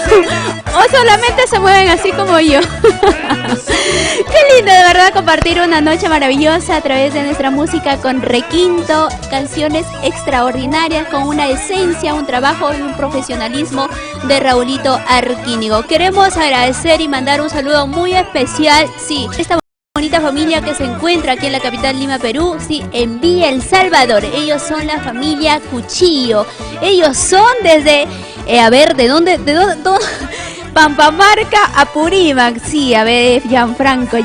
o solamente se mueven así como yo. Qué lindo de verdad compartir una noche maravillosa a través de nuestra música con requinto, canciones extraordinarias con una esencia, un trabajo y un profesionalismo de Raulito Arquínigo. Queremos agradecer y mandar un saludo muy especial, sí, esta bonita familia que se encuentra aquí en la capital Lima, Perú, sí, en Villa El Salvador. Ellos son la familia Cuchillo. Ellos son desde, a ver, ¿de dónde? Pampamarca, Apurímac. Sí, a ver, Gianfranco,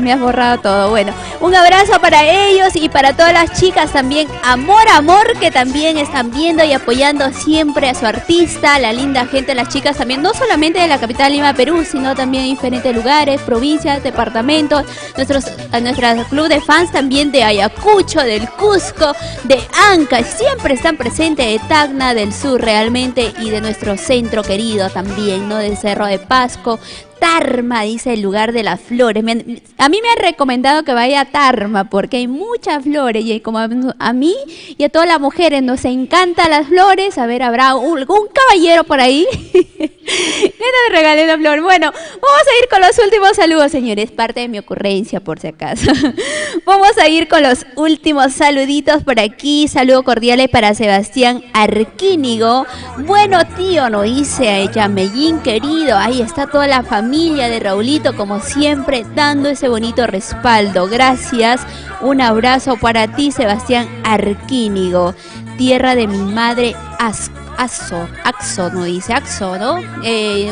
me has borrado todo. Bueno, un abrazo para ellos y para todas las chicas también. Amor, que también están viendo y apoyando siempre a su artista, la linda gente, las chicas también, no solamente de la capital Lima, Perú, sino también en diferentes lugares, provincias, departamentos, nuestro club de fans también de Ayacucho, del Cusco, de Ancash, siempre están presentes, de Tacna, del sur realmente, y de nuestro centro querido también, ¿no? Del Cerro de Pasco. Tarma, dice el lugar de las flores. A mí me han recomendado que vaya a Tarma porque hay muchas flores y como a mí y a todas las mujeres nos encantan las flores. A ver, ¿habrá algún caballero por ahí que nos regale una flor? Bueno, vamos a ir con los últimos saludos, señores. Parte de mi ocurrencia, por si acaso. Vamos a ir con los últimos saluditos por aquí. Saludo cordiales para Sebastián Arquínigo. Bueno, tío, no dice Yamellín querido. Ahí está toda la familia de Raulito, como siempre, dando ese bonito respaldo. Gracias. Un abrazo para ti, Sebastián Arquínigo. Tierra de mi madre, Axo, no dice Axo, ¿no?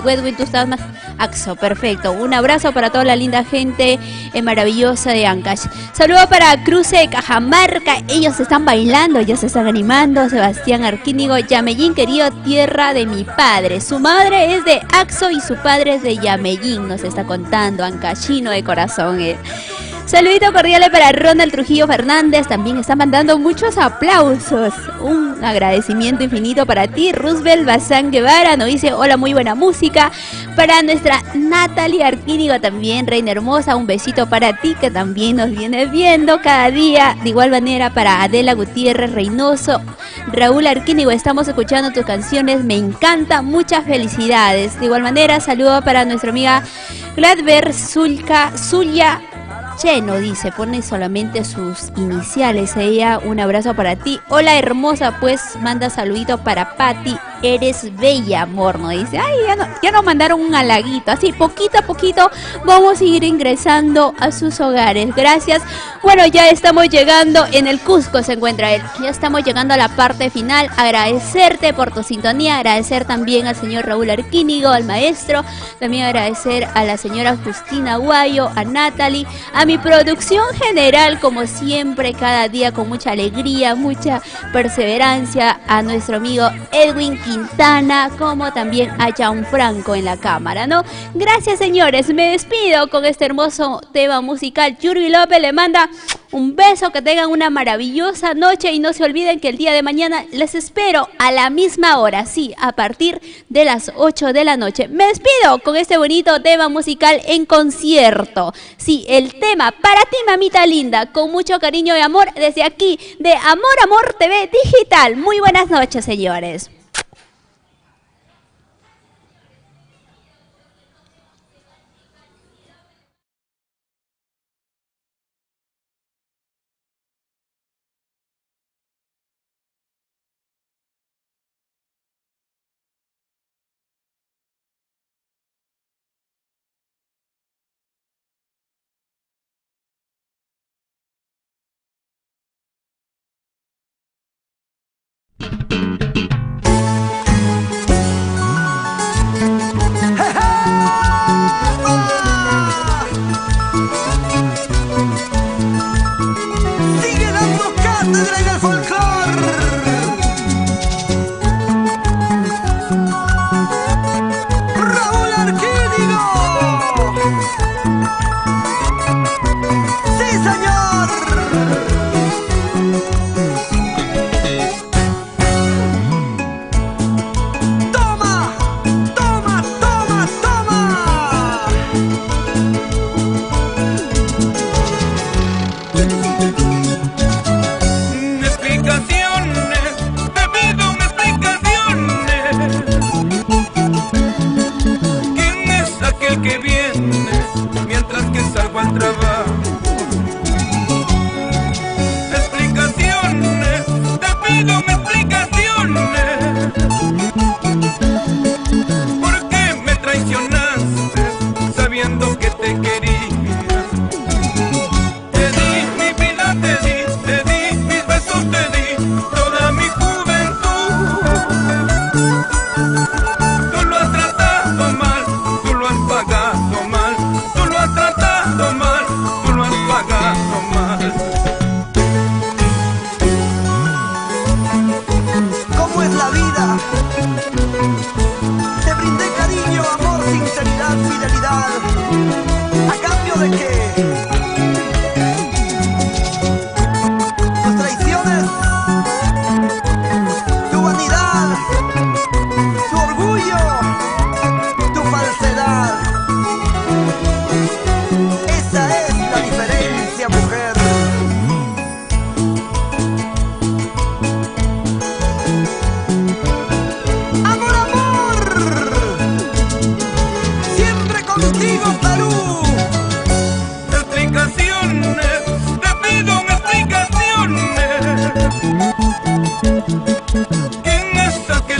Wedwin, tú estás más Axo, perfecto. Un abrazo para toda la linda gente maravillosa de Ancash. Saludo para Cruce de Cajamarca. Ellos están bailando, ya se están animando. Sebastián Arquínigo, Yamellín querido, tierra de mi padre. Su madre es de Axo y su padre es de Yamellín, nos está contando, ancashino de corazón. Saludito cordiales para Ronald Trujillo Fernández, también está mandando muchos aplausos. Un agradecimiento infinito para ti. Roosevelt Bazán Guevara nos dice hola, muy buena música. Para nuestra Natalie Arquínigo también, reina hermosa, un besito para ti que también nos vienes viendo cada día. De igual manera para Adela Gutiérrez Reynoso, Raúl Arquínigo, estamos escuchando tus canciones, me encanta, muchas felicidades. De igual manera, saludo para nuestra amiga Gladber Zulia Cheno, dice, pone solamente sus iniciales. Ella, un abrazo para ti. Hola hermosa, pues manda saluditos para Patti. Eres bella, amor, ¿no? Dice, ay, ya nos mandaron un halaguito. Así, poquito a poquito vamos a ir ingresando a sus hogares. Gracias. Bueno, ya estamos llegando, en el Cusco se encuentra él. Ya estamos llegando a la parte final. Agradecerte por tu sintonía. Agradecer también al señor Raúl Arquínigo, al maestro. También agradecer a la señora Justina Guayo, a Natalie, a mi producción general, como siempre, cada día con mucha alegría, mucha perseverancia, a nuestro amigo Edwin Quintana, como también a Gianfranco en la cámara, ¿no? Gracias, señores, me despido con este hermoso tema musical. Yurbi López le manda un beso, que tengan una maravillosa noche y no se olviden que el día de mañana les espero a la misma hora, sí, a partir de las 8 de la noche. Me despido con este bonito tema musical en concierto. Sí, el tema para ti, mamita linda, con mucho cariño y amor desde aquí de Amor TV Digital. Muy buenas noches, señores.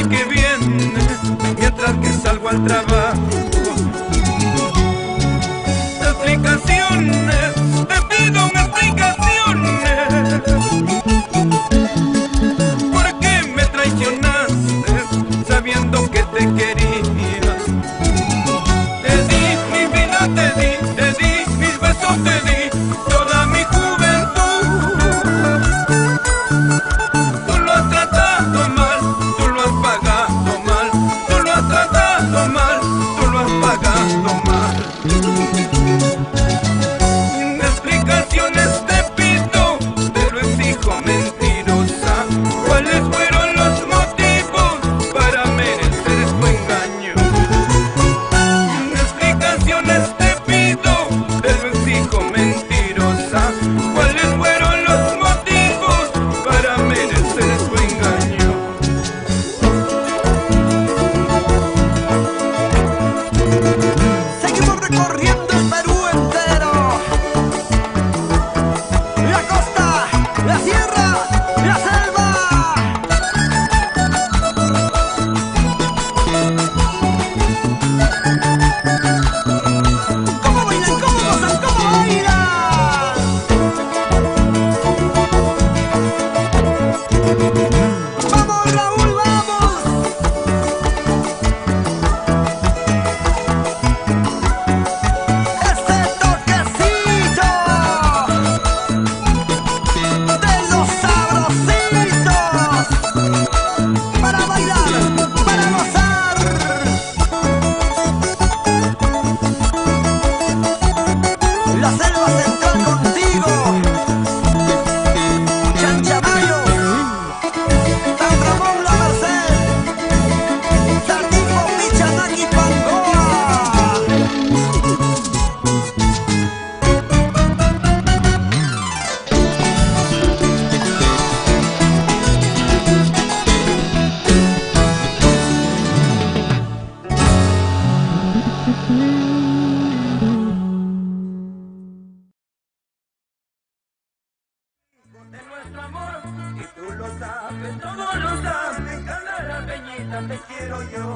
mal que viene mientras que salgo al trabajo. Explicaciones, te pido explicaciones. ¿Por qué me traicionaste sabiendo que te quería? Te di mi vida, te di mis besos, te di toda mi juventud. Tú lo has tratado mal, tú lo has pagado mal, tú lo has tratado mal, tú lo has pagado mal. Explicaciones te pido, te lo exijo, mentirosa. ¿Cuáles fueron los motivos para merecer tu engaño? Explicaciones te pido, te lo exijo, mentirosa. ¿Cuáles fueron los motivos para merecer tu engaño? Seguimos recorriendo el Perú entero. La costa, la sierra, la selva. ¿Cómo bailan? ¿Cómo gozan? ¿Cómo bailan? ¡Vamos, Raúl, vamos! Ese toquecito de los sabrositos para bailar, para gozar. La selva central contigo, Chanchamayo, San Ramón, La Merced, Saltico, Michanaki, Pangoa. De nuestro amor, y tú lo sabes, todo lo sabes, cada la peñita te quiero yo.